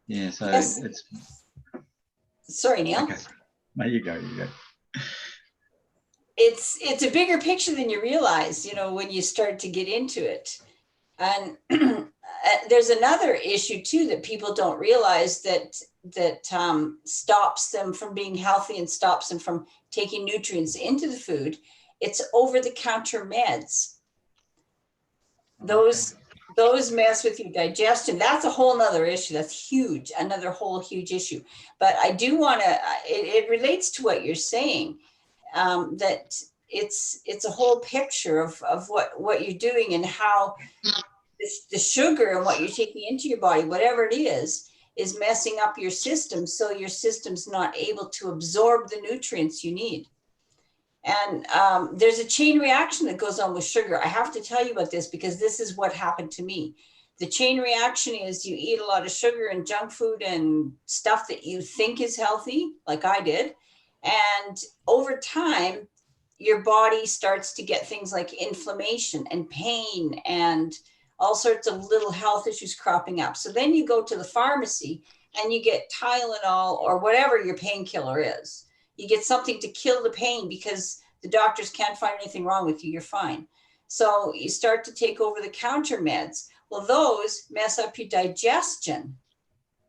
Yeah, so yes. it's... Sorry, Neil. Okay. No, you go. It's a bigger picture than you realize, when you start to get into it. And there's another issue too that people don't realize that stops them from being healthy and stops them from taking nutrients into the food. It's over-the-counter meds. Those mess with your digestion. That's a whole nother issue. That's huge. Another whole huge issue. But I do want to, it relates to what you're saying, that it's a whole picture of what you're doing, and how the sugar and what you're taking into your body, whatever it is messing up your system. So your system's not able to absorb the nutrients you need. And there's a chain reaction that goes on with sugar. I have to tell you about this because this is what happened to me. The chain reaction is you eat a lot of sugar and junk food and stuff that you think is healthy, like I did. And over time, your body starts to get things like inflammation and pain and all sorts of little health issues cropping up. So then you go to the pharmacy and you get Tylenol or whatever your painkiller is. You get something to kill the pain because the doctors can't find anything wrong with you. You're fine. So you start to take over-the-counter meds. Well, those mess up your digestion.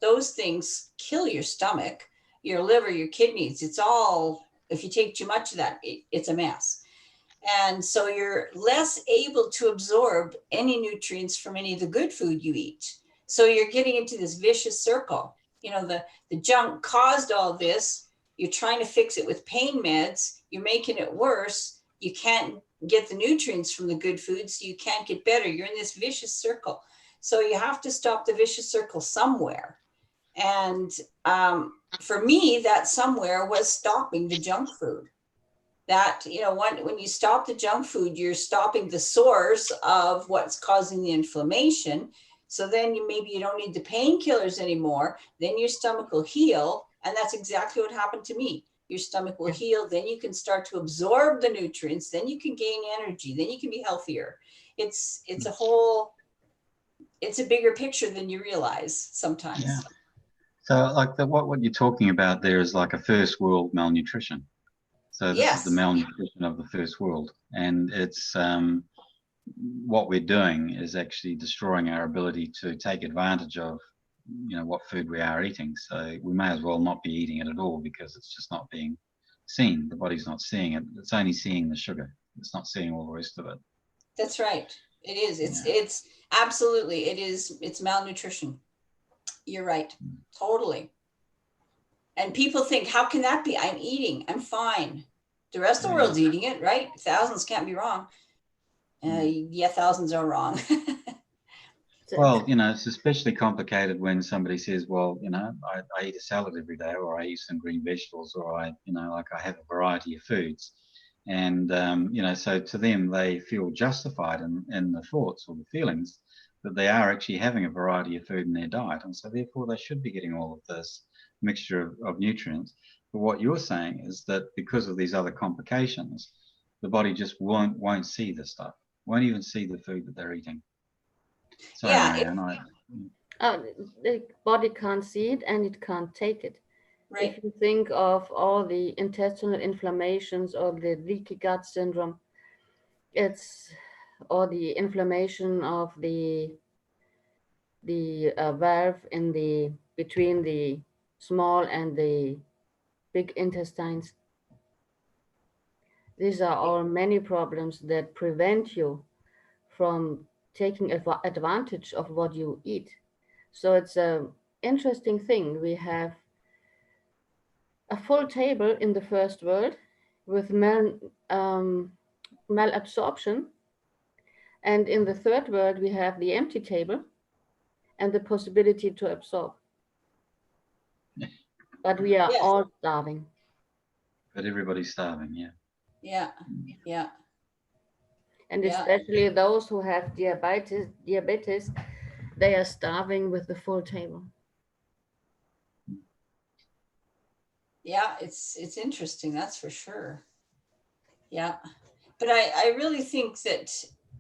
Those things kill your stomach, your liver, your kidneys. It's all, if you take too much of that, it's a mess. And so you're less able to absorb any nutrients from any of the good food you eat. So you're getting into this vicious circle. The junk caused all this. You're trying to fix it with pain meds. You're making it worse. You can't get the nutrients from the good food, so you can't get better. You're in this vicious circle. So you have to stop the vicious circle somewhere. And for me, that somewhere was stopping the junk food. That, when you stop the junk food, you're stopping the source of what's causing the inflammation. So then maybe you don't need the painkillers anymore. Then your stomach will heal. And that's exactly what happened to me. Your stomach will heal. Then you can start to absorb the nutrients. Then you can gain energy. Then you can be healthier. It's a bigger picture than you realize sometimes. Yeah. So like what you're talking about there is like a first world malnutrition. So this is the malnutrition of the first world. And it's what we're doing is actually destroying our ability to take advantage of what food we are eating. So we may as well not be eating it at all because it's just not being seen. The body's not seeing it. It's only seeing the sugar. It's not seeing all the rest of it. That's right. It is. Yeah. It's absolutely, it is. It's malnutrition. You're right. Totally. And people think, how can that be? I'm eating. I'm fine. The rest of the world's eating it, right? Thousands can't be wrong. Yeah, thousands are wrong. Well, you know, it's especially complicated when somebody says, well, you know, I eat a salad every day, or I eat some green vegetables, or I, you know, like I have a variety of foods. And, you know, so to them, they feel justified in the thoughts or the feelings that they are actually having a variety of food in their diet. And so therefore they should be getting all of this mixture of nutrients. But what you're saying is that because of these other complications, the body just won't see the stuff, won't even see the food that they're eating. Sorry, Yeah, Marianne. The body can't see it and it can't take it. right. If you think of all the intestinal inflammations or the leaky gut syndrome, it's or the inflammation of the valve in the between the small and the big intestines. These are all many problems that prevent you from taking advantage of what you eat. So it's a interesting thing. We have a full table in the first world with malabsorption, and in the third world we have the empty table and the possibility to absorb. But we are Yes. all starving. But everybody's starving, yeah. Yeah. Yeah. And Yeah. especially those who have diabetes, they are starving with the full table. Yeah. It's interesting. That's for sure. Yeah. But I really think that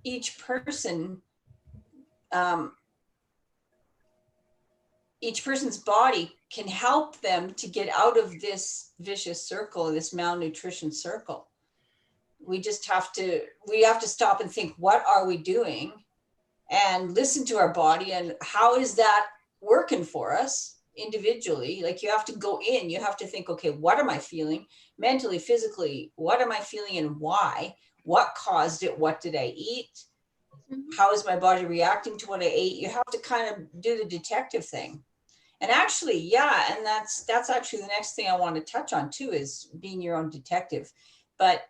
each person, um, each person's body can help them to get out of this vicious circle, this malnutrition circle. We have to stop and think, what are we doing? And listen to our body, and how is that working for us individually? Like, you have to go in, you have to think, okay, what am I feeling mentally, physically? What am I feeling and why? What caused it? What did I eat? How is my body reacting to what I ate? You have to kind of do the detective thing. And actually, yeah, and that's actually the next thing I want to touch on too, is being your own detective. But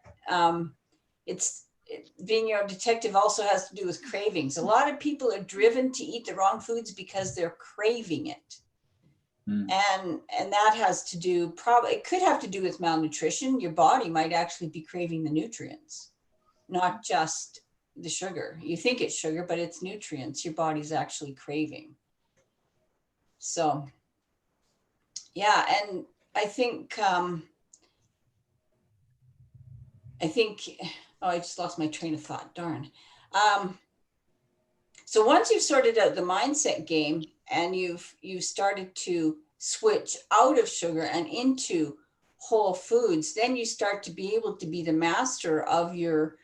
being your own detective also has to do with cravings. A lot of people are driven to eat the wrong foods because they're craving it. And that has to do, it could have to do with malnutrition. Your body might actually be craving the nutrients, not just the sugar. You think it's sugar, but it's nutrients your body's actually craving. So, yeah, and I think, oh, I just lost my train of thought, darn. So once you've sorted out the mindset game and you've started to switch out of sugar and into whole foods, then you start to be able to be the master of your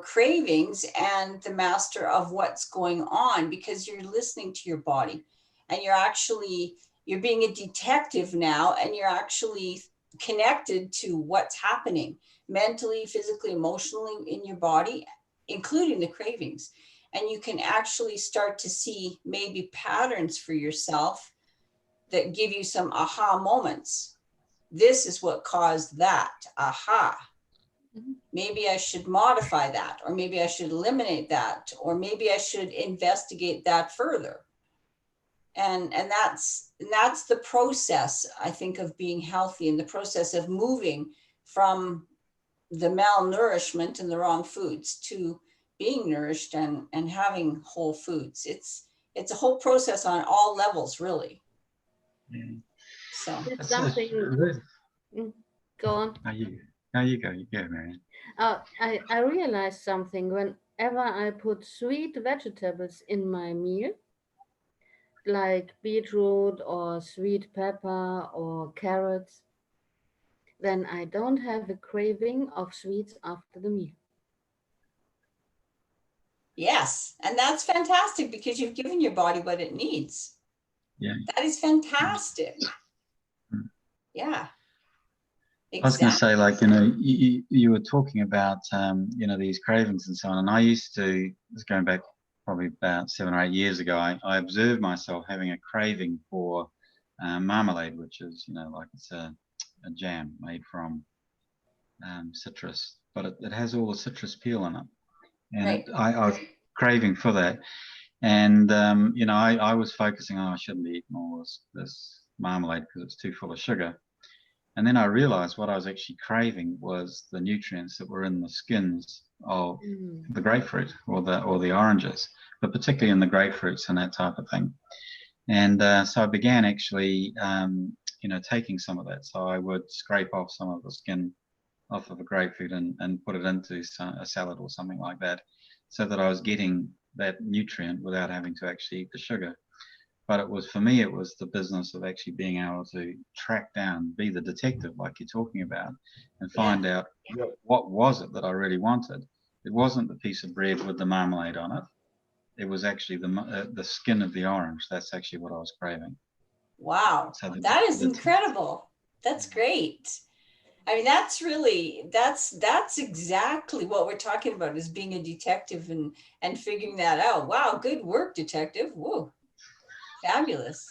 cravings and the master of what's going on, because you're listening to your body, and you're being a detective now, and you're actually connected to what's happening mentally, physically, emotionally in your body, including the cravings. And you can actually start to see maybe patterns for yourself that give you some aha moments. This is what caused that. Aha. Maybe I should modify that, or maybe I should eliminate that, or maybe I should investigate that further. And that's the process, I think, of being healthy, and the process of moving from the malnourishment and the wrong foods to being nourished and having whole foods. It's a whole process on all levels, really. So It's something. Go on. You go, Marianne. I realized something whenever I put sweet vegetables in my meal, like beetroot or sweet pepper or carrots, then I don't have a craving of sweets after the meal. yes, and that's fantastic, because you've given your body what it needs. Yeah. That is fantastic. Yeah. I was going to Exactly. say, like, you know, you were talking about, you know, these cravings and so on. And I used to, this is going back probably about 7 or 8 years ago, I observed myself having a craving for marmalade, which is, you know, like it's a jam made from citrus, but it has all the citrus peel in it. And Right. I was craving for that. And, you know, I was focusing on I shouldn't be eating all this marmalade because it's too full of sugar. And then I realized what I was actually craving was the nutrients that were in the skins of Mm. the grapefruit or the oranges, but particularly in the grapefruits and that type of thing. And so I began actually, you know, taking some of that. So I would scrape off some of the skin off of a grapefruit and put it into a salad or something like that, so that I was getting that nutrient without having to actually eat the sugar. But it was, for me, it was the business of actually being able to track down, be the detective like you're talking about, and Yeah. find out what was it that I really wanted. It wasn't the piece of bread with the marmalade on it. It was actually the skin of the orange. That's actually what I was craving. Wow. So That is the incredible. That's great. I mean, that's really, that's exactly what we're talking about, is being a detective and figuring that out. Wow, good work, detective. Whoa, fabulous.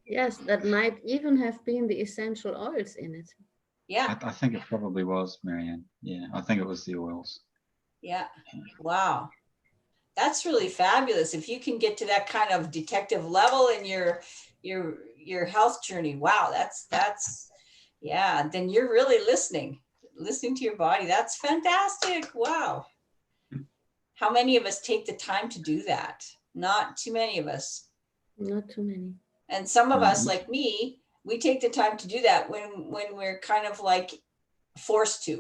Yes, that might even have been the essential oils in it. Yeah, I think it probably was, Marianne. Yeah, I think it was the oils. yeah. Wow. That's really fabulous. If you can get to that kind of detective level in your health journey, wow, that's yeah, then you're really listening to your body. That's fantastic. Wow. How many of us take the time to do that? Not too many of us. Not too many. And some of us, Mm, like me, we take the time to do that when we're kind of like forced to.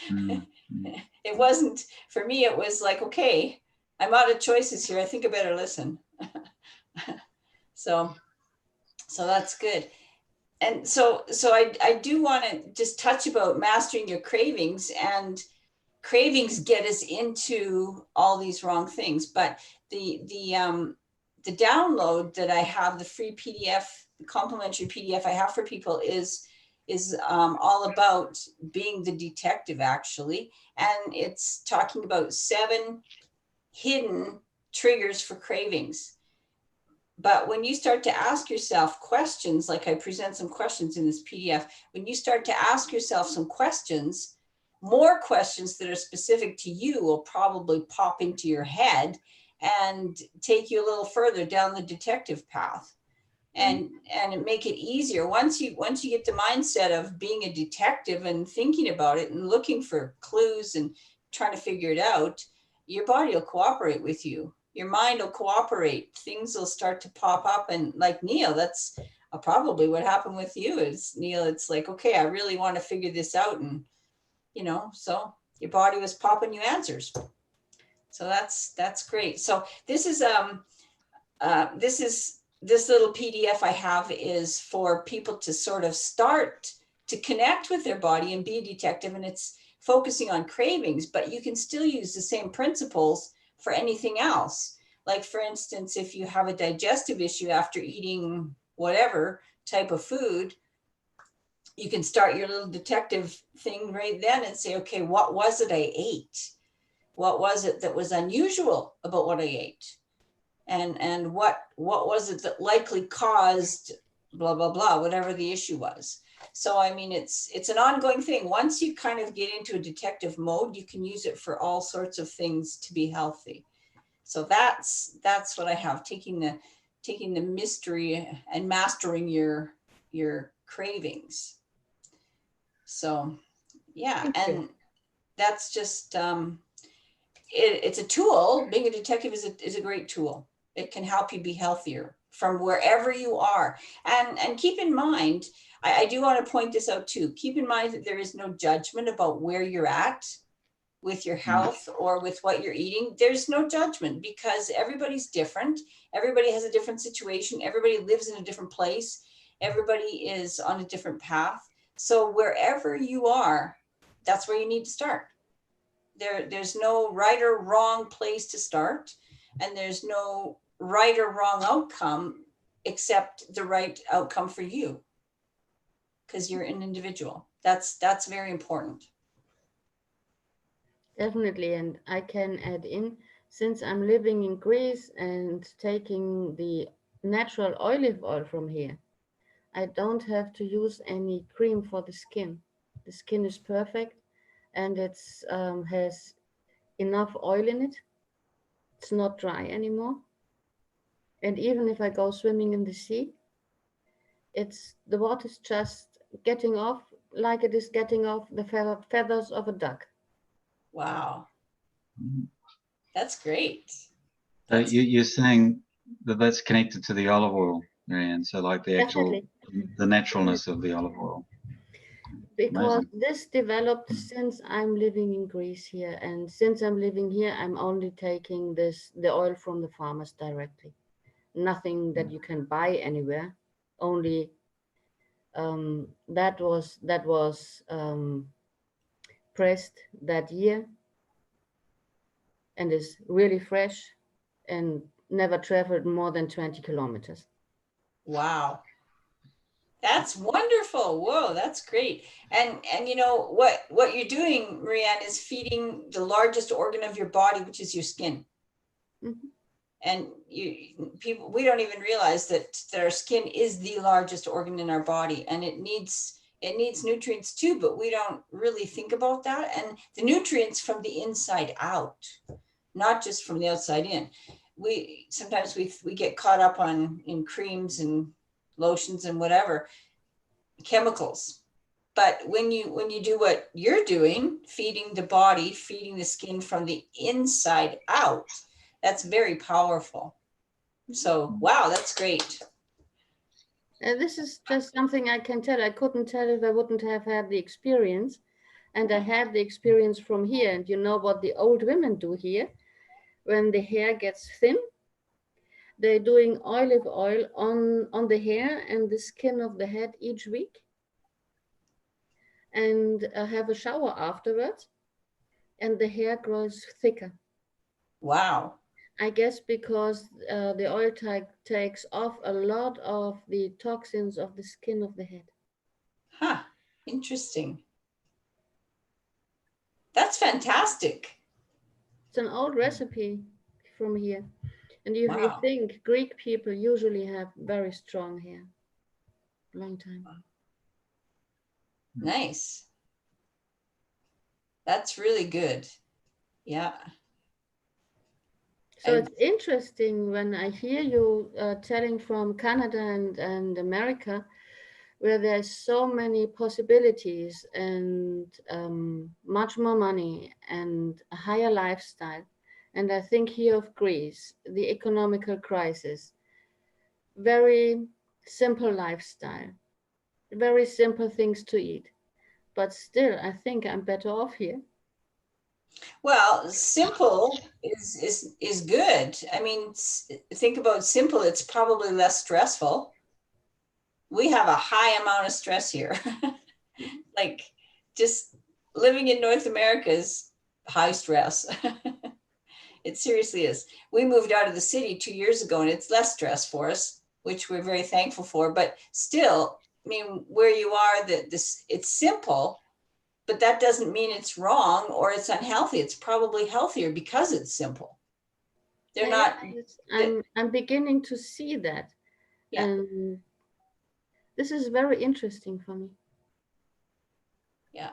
mm, mm. It wasn't, for me, it was like, okay, I'm out of choices here. I think I better listen. So, so that's good. And so I do want to just touch about mastering your cravings, and cravings get us into all these wrong things. But the download that I have, the free PDF, the complimentary PDF I have for people is all about being the detective, actually. And it's talking about 7 hidden triggers for cravings. But when you start to ask yourself questions, like I present some questions in this PDF, when you start to ask yourself some questions, more questions that are specific to you will probably pop into your head and take you a little further down the detective path, and make it easier once you get the mindset of being a detective and thinking about it and looking for clues and trying to figure it out. Your body will cooperate with you, your mind will cooperate, things will start to pop up. And like Neil, that's probably what happened with you. Is Neil, it's like, okay, I really want to figure this out. And so your body was popping you answers. So that's great. So this little PDF I have is for people to sort of start to connect with their body and be a detective. And it's focusing on cravings, but you can still use the same principles for anything else. Like, for instance, if you have a digestive issue after eating whatever type of food, you can start your little detective thing right then and say, okay, what was it I ate? What was it that was unusual about what I ate? And what was it that likely caused blah blah blah, whatever the issue was. So I mean, it's an ongoing thing. Once you kind of get into a detective mode, you can use it for all sorts of things to be healthy. So that's what I have, taking the mystery and mastering your cravings. So yeah, Thank you. and that's just it's a tool. Being a detective is a great tool. It can help you be healthier from wherever you are. And keep in mind, I do want to point this out too. Keep in mind that there is no judgment about where you're at with your Mm. health or with what you're eating. There's no judgment, because everybody's different. Everybody has a different situation. Everybody lives in a different place. Everybody is on a different path. So wherever you are, that's where you need to start. There's no right or wrong place to start, and there's no right or wrong outcome except the right outcome for you, because you're an individual. That's very important. Definitely, and I can add in, since I'm living in Greece and taking the natural olive oil from here, I don't have to use any cream for the skin. The skin is perfect, and it's has enough oil in it. It's not dry anymore. And even if I go swimming in the sea, it's the water's just getting off like it is getting off the feathers of a duck. Wow, that's great. So you're saying that that's connected to the olive oil, Marianne. So like the actual, Definitely. the naturalness of the olive oil. Because Amazing. this developed since I'm living in Greece here, and since I'm living here, I'm only taking the oil from the farmers directly. Nothing that you can buy anywhere. Only that was pressed that year and is really fresh and never traveled more than 20 kilometers. Wow. That's wonderful. Whoa, that's great. And you know what you're doing, Marianne, is feeding the largest organ of your body, which is your skin. Mm-hmm. And people, we don't even realize that our skin is the largest organ in our body, and it needs nutrients too, but we don't really think about that. And the nutrients from the inside out, not just from the outside in. We sometimes we get caught up in creams and lotions and whatever chemicals, but when you do what you're doing, feeding the body, feeding the skin from the inside out, that's very powerful. So wow, that's great. This is just something I can tell. I couldn't tell if I wouldn't have had the experience. And I had the experience from here. And you know what the old women do here? When the hair gets thin, they're doing olive oil on the hair and the skin of the head each week. And have a shower afterwards. And the hair grows thicker. Wow. I guess because the oil takes off a lot of the toxins of the skin of the head. Huh. Interesting. That's fantastic. It's an old recipe from here. And if you Wow. think Greek people usually have very strong hair, long time. Nice. That's really good. Yeah. So it's interesting when I hear you telling from Canada and America, where there's so many possibilities and much more money and a higher lifestyle. And I think here of Greece, the economical crisis, very simple lifestyle, very simple things to eat. But still, I think I'm better off here. Well, simple is good. I mean, think about simple. It's probably less stressful. We have a high amount of stress here. Like just living in North America is high stress. It seriously is. We moved out of the city 2 years ago, and it's less stress for us, which we're very thankful for. But still, I mean, where you are, it's simple, but that doesn't mean it's wrong or it's unhealthy. It's probably healthier because it's simple. They're not. I'm beginning to see that. Yeah. And this is very interesting for me. Yeah.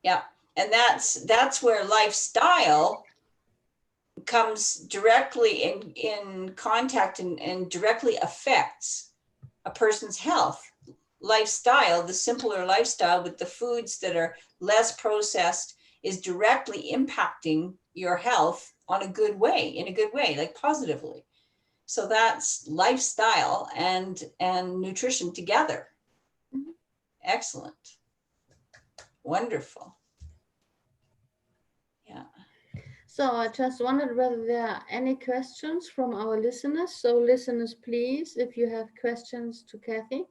Yeah. And that's where lifestyle comes directly in contact and directly affects a person's health. Lifestyle, the simpler lifestyle with the foods that are less processed, is directly impacting your health in a good way, like positively. So that's lifestyle and nutrition together. Mm-hmm. Excellent. Wonderful. Yeah. So I just wondered whether there are any questions from our listeners. So listeners, please, if you have questions to Cathy,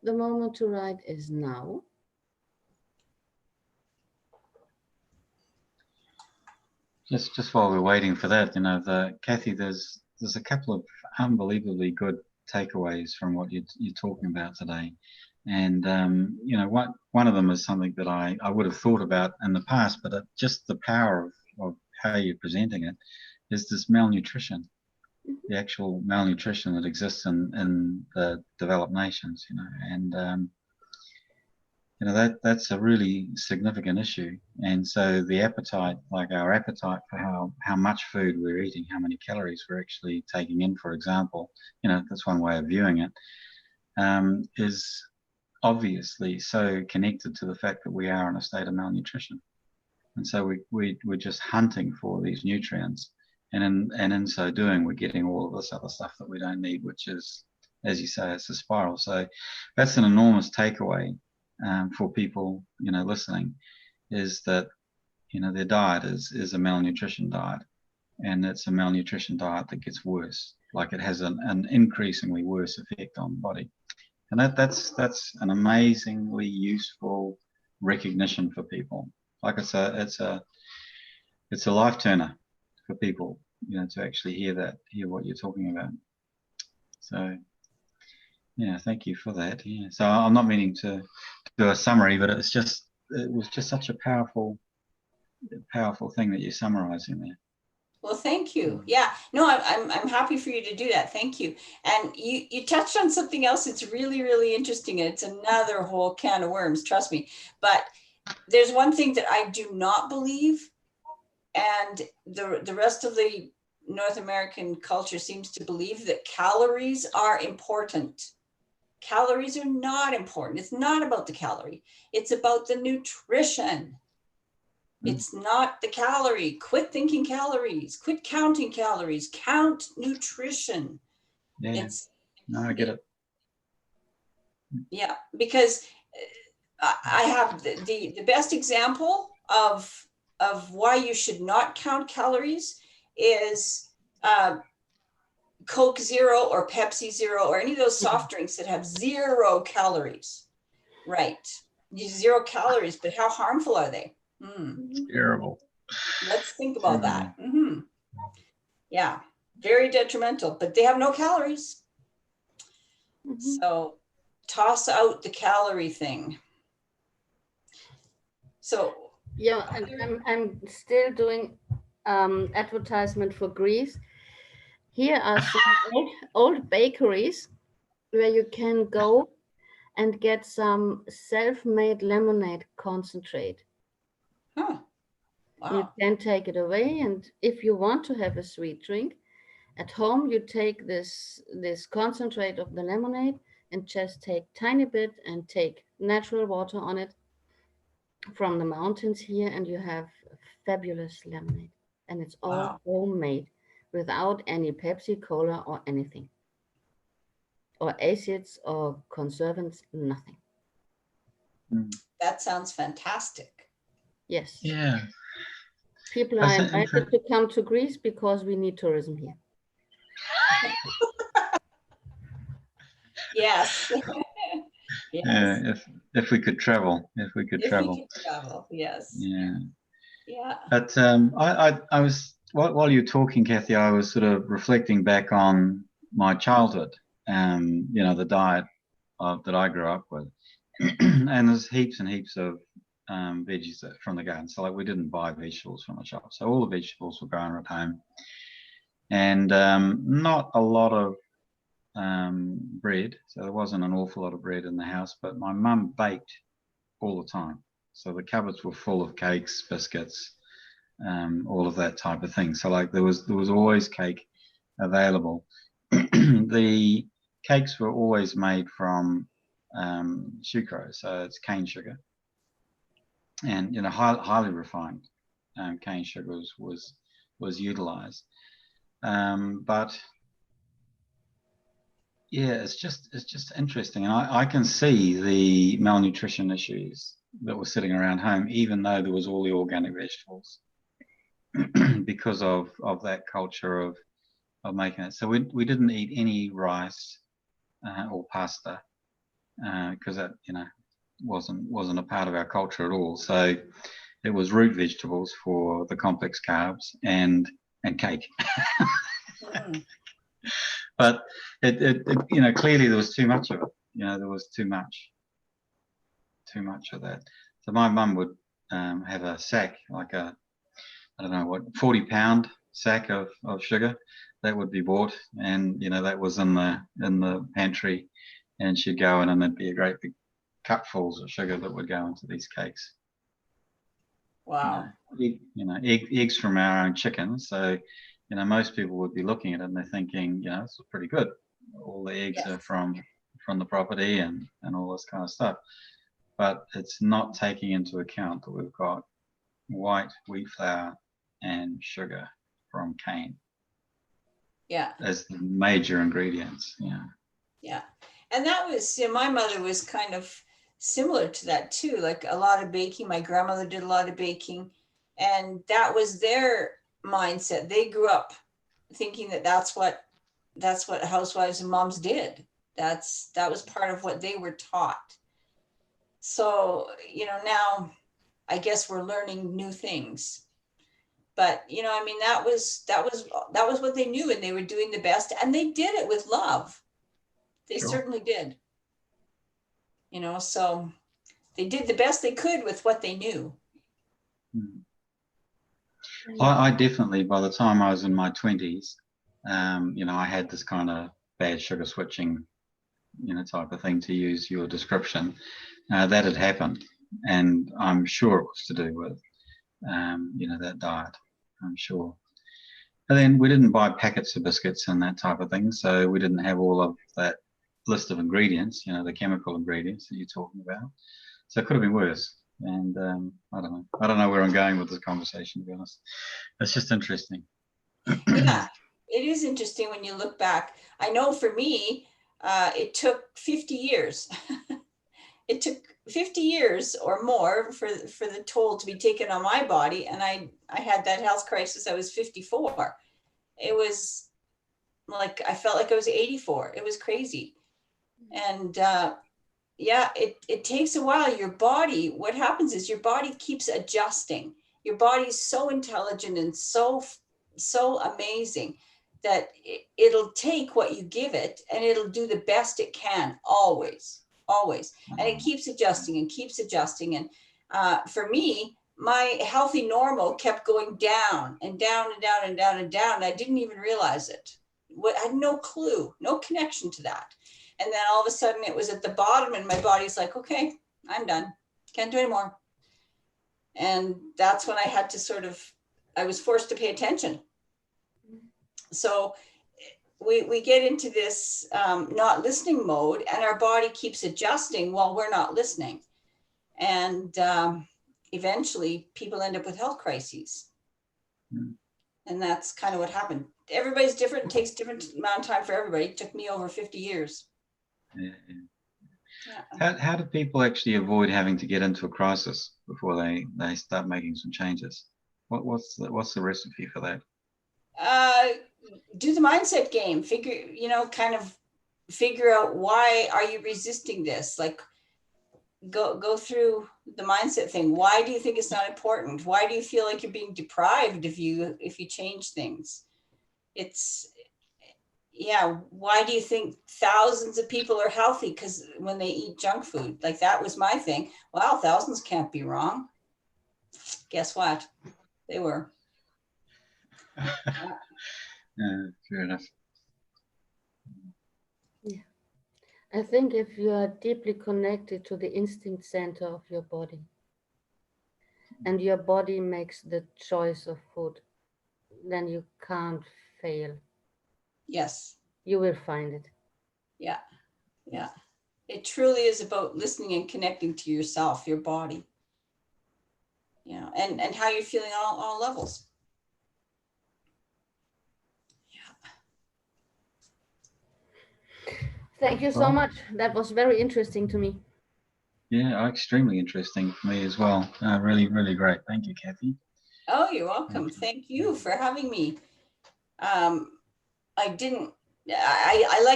the moment to write is now. Just while we're waiting for that, you know, Cathy, there's a couple of unbelievably good takeaways from what you're talking about today. And you know, one of them is something that I would have thought about in the past, but just the power of how you're presenting it is this malnutrition, the actual malnutrition that exists in the developed nations, you know, and you know, that's a really significant issue. And so the appetite, like our appetite for how much food we're eating, how many calories we're actually taking in, for example, you know, that's one way of viewing it, is obviously so connected to the fact that we are in a state of malnutrition. And so we're just hunting for these nutrients. And in so doing, we're getting all of this other stuff that we don't need, which is, as you say, it's a spiral. So that's an enormous takeaway for people, you know, listening, is that, you know, their diet is a malnutrition diet, and it's a malnutrition diet that gets worse. Like, it has an increasingly worse effect on the body. And that's an amazingly useful recognition for people. Like, it's a life turner for people, you know, to actually hear what you're talking about. So yeah, thank you for that. Yeah. So I'm not meaning to do a summary, but it was just such a powerful thing that you're summarizing there. Well, thank you. Yeah, no, I'm happy for you to do that. Thank you. And you touched on something else that's really, really interesting. And it's another whole can of worms, trust me. But there's one thing that I do not believe, and the rest of the North American culture seems to believe, that calories are important. Calories are not important. It's not about the calorie. It's about the nutrition. It's not the calorie. Quit thinking calories. Quit counting calories. Count nutrition. Yeah. No, I get it. Yeah, because I have the best example of why you should not count calories is Coke Zero or Pepsi Zero or any of those soft drinks that have 0 calories. Right. 0 calories, but how harmful are they? It's terrible. Let's think about that. Yeah, very detrimental, but they have no calories. So toss out the calorie thing. So yeah, I'm still doing advertisement for Greece. Here are some old bakeries where you can go and get some self-made lemonade concentrate. huh. Wow. You can take it away, and if you want to have a sweet drink at home, you take this concentrate of the lemonade and just take tiny bit and take natural water on it from the mountains here, and you have fabulous lemonade. And it's all homemade without any Pepsi, Cola, or anything, or acids or conservants, nothing. That sounds fantastic. Yes. Yeah. People are invited to come to Greece because we need tourism here. Yes. Yes. Yeah, if we could travel, if we could travel. Yes. Yeah. Yeah. But I was, while you're talking, Cathy, I was sort of reflecting back on my childhood, you know, the diet that I grew up with. And there's heaps and heaps of veggies from the garden. So like, we didn't buy vegetables from the shop. So all the vegetables were grown at home. And not a lot of bread. So there wasn't an awful lot of bread in the house, but my mum baked all the time. So the cupboards were full of cakes, biscuits, all of that type of thing. So like, there was always cake available. The cakes were always made from sucrose, so it's cane sugar, and, you know, highly refined cane sugar was utilized. But yeah, it's just interesting, and I can see the malnutrition issues that were sitting around home, even though there was all the organic vegetables, because of that culture of making it. So we didn't eat any rice or pasta because that, you know, wasn't a part of our culture at all. So it was root vegetables for the complex carbs and cake. But it you know, clearly there was too much of it. You know, there was too much. too much of that. So my mum would have a sack, like a, I don't know what, 40-pound sack of sugar that would be bought, and that was in the pantry, and she'd go in and there'd be a great big cupfuls of sugar that would go into these cakes. Wow. Eggs from our own chickens. So, most people would be looking at it and they're thinking, this is pretty good. All the eggs are from the property and all this kind of stuff. But it's not taking into account that we've got white wheat flour and sugar from cane. Yeah. As the major ingredients. Yeah. Yeah. And that was, my mother was kind of similar to that too. Like a lot of baking. My grandmother did a lot of baking, and that was their mindset. They grew up thinking that that's what housewives and moms did. That was part of what they were taught. So, now I guess we're learning new things. But, that was what they knew, and they were doing the best, and they did it with love. They certainly did. So they did the best they could with what they knew. I definitely, by the time I was in my 20s, I had this kind of bad sugar switching, type of thing, to use your description. That had happened, and I'm sure it was to do with, that diet. I'm sure. But then we didn't buy packets of biscuits and that type of thing, so we didn't have all of that list of ingredients, the chemical ingredients that you're talking about. So it could have been worse. And I don't know where I'm going with this conversation, to be honest. It's just interesting. Yeah, it is interesting when you look back. I know for me, it took 50 years. It took 50 years or more for the toll to be taken on my body. And I had that health crisis. I was 54. It was like, I felt like I was 84. It was crazy. And it takes a while. Your body, what happens is your body keeps adjusting. Your body is so intelligent and so amazing that it'll take what you give it and it'll do the best it can, always. And it keeps adjusting and keeps adjusting. And for me, my healthy normal kept going down and down and down and down and down. And I didn't even realize it. I had no clue, no connection to that. And then all of a sudden it was at the bottom and my body's like, okay, I'm done. Can't do anymore. And that's when I had to I was forced to pay attention. So we get into this not listening mode, and our body keeps adjusting while we're not listening. And eventually people end up with health crises. And that's kind of what happened. Everybody's different. It takes different amount of time for everybody. It took me over 50 years. Yeah. How do people actually avoid having to get into a crisis before they start making some changes? What's the recipe for that? Do the mindset game. Kind of figure out, why are you resisting this? Like, go through the mindset thing. Why do you think it's not important? Why do you feel like you're being deprived if you change things? Why do you think thousands of people are healthy? Because when they eat junk food, like, that was my thing. Wow, thousands can't be wrong. Guess what? They were. Fair enough. Yeah. I think if you are deeply connected to the instinct center of your body, and your body makes the choice of food, then you can't fail. Yes. You will find it. Yeah. It truly is about listening and connecting to yourself, your body, and how you're feeling on all levels. Thank you so much. That was very interesting to me. Yeah, extremely interesting for me as well. Really, really great. Thank you, Cathy. Oh, you're welcome. Thank you for having me. I like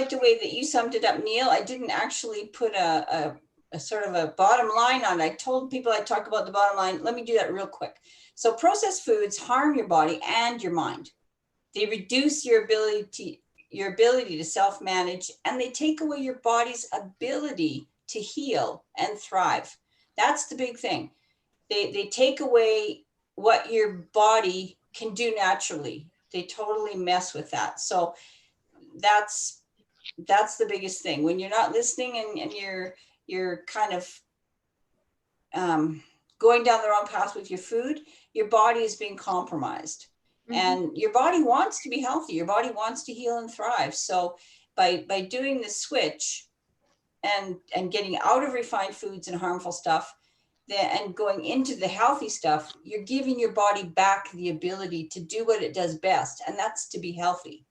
the way that you summed it up, Neil. I didn't actually put a sort of a bottom line on it. I told people I'd talk about the bottom line. Let me do that real quick. So processed foods harm your body and your mind. They reduce your ability to self-manage, and they take away your body's ability to heal and thrive. That's the big thing. They take away what your body can do naturally. They totally mess with that. So that's the biggest thing. When you're not listening and you're kind of going down the wrong path with your food, your body is being compromised. And your body wants to be healthy. Your body wants to heal and thrive. So by doing the switch and getting out of refined foods and harmful stuff, and going into the healthy stuff, you're giving your body back the ability to do what it does best, and that's to be healthy.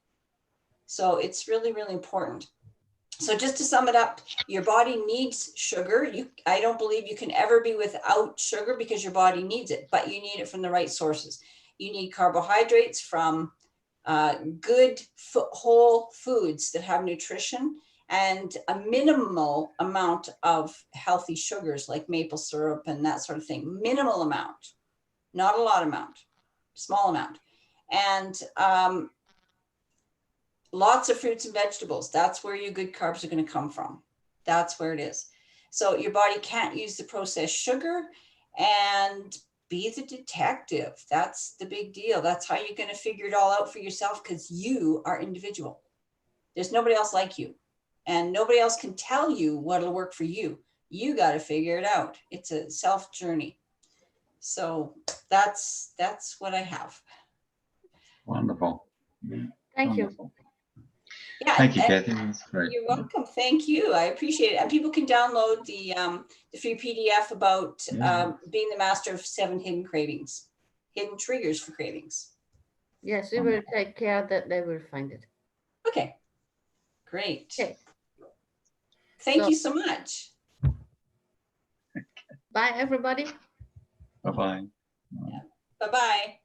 So it's really, really important. So just to sum it up, your body needs sugar. I don't believe you can ever be without sugar because your body needs it, but you need it from the right sources. You need carbohydrates from good whole foods that have nutrition, and a minimal amount of healthy sugars like maple syrup and that sort of thing. Minimal amount, not a lot amount, small amount. And lots of fruits and vegetables. That's where your good carbs are going to come from. That's where it is. So your body can't use the processed sugar, and be the detective. That's the big deal. That's how you're going to figure it all out for yourself, because you are individual. There's nobody else like you, and nobody else can tell you what'll work for you. You got to figure it out. It's a self journey. So that's what I have. Wonderful. Thank you. Wonderful. Yeah, Thank you, Cathy. That's great. You're welcome. Thank you. I appreciate it. And people can download the free PDF about being the master of 7 hidden cravings, hidden triggers for cravings. Yes, we will take care that they will find it. Okay, great. Okay. Thank you so much. Bye, everybody. Bye-bye. Bye-bye.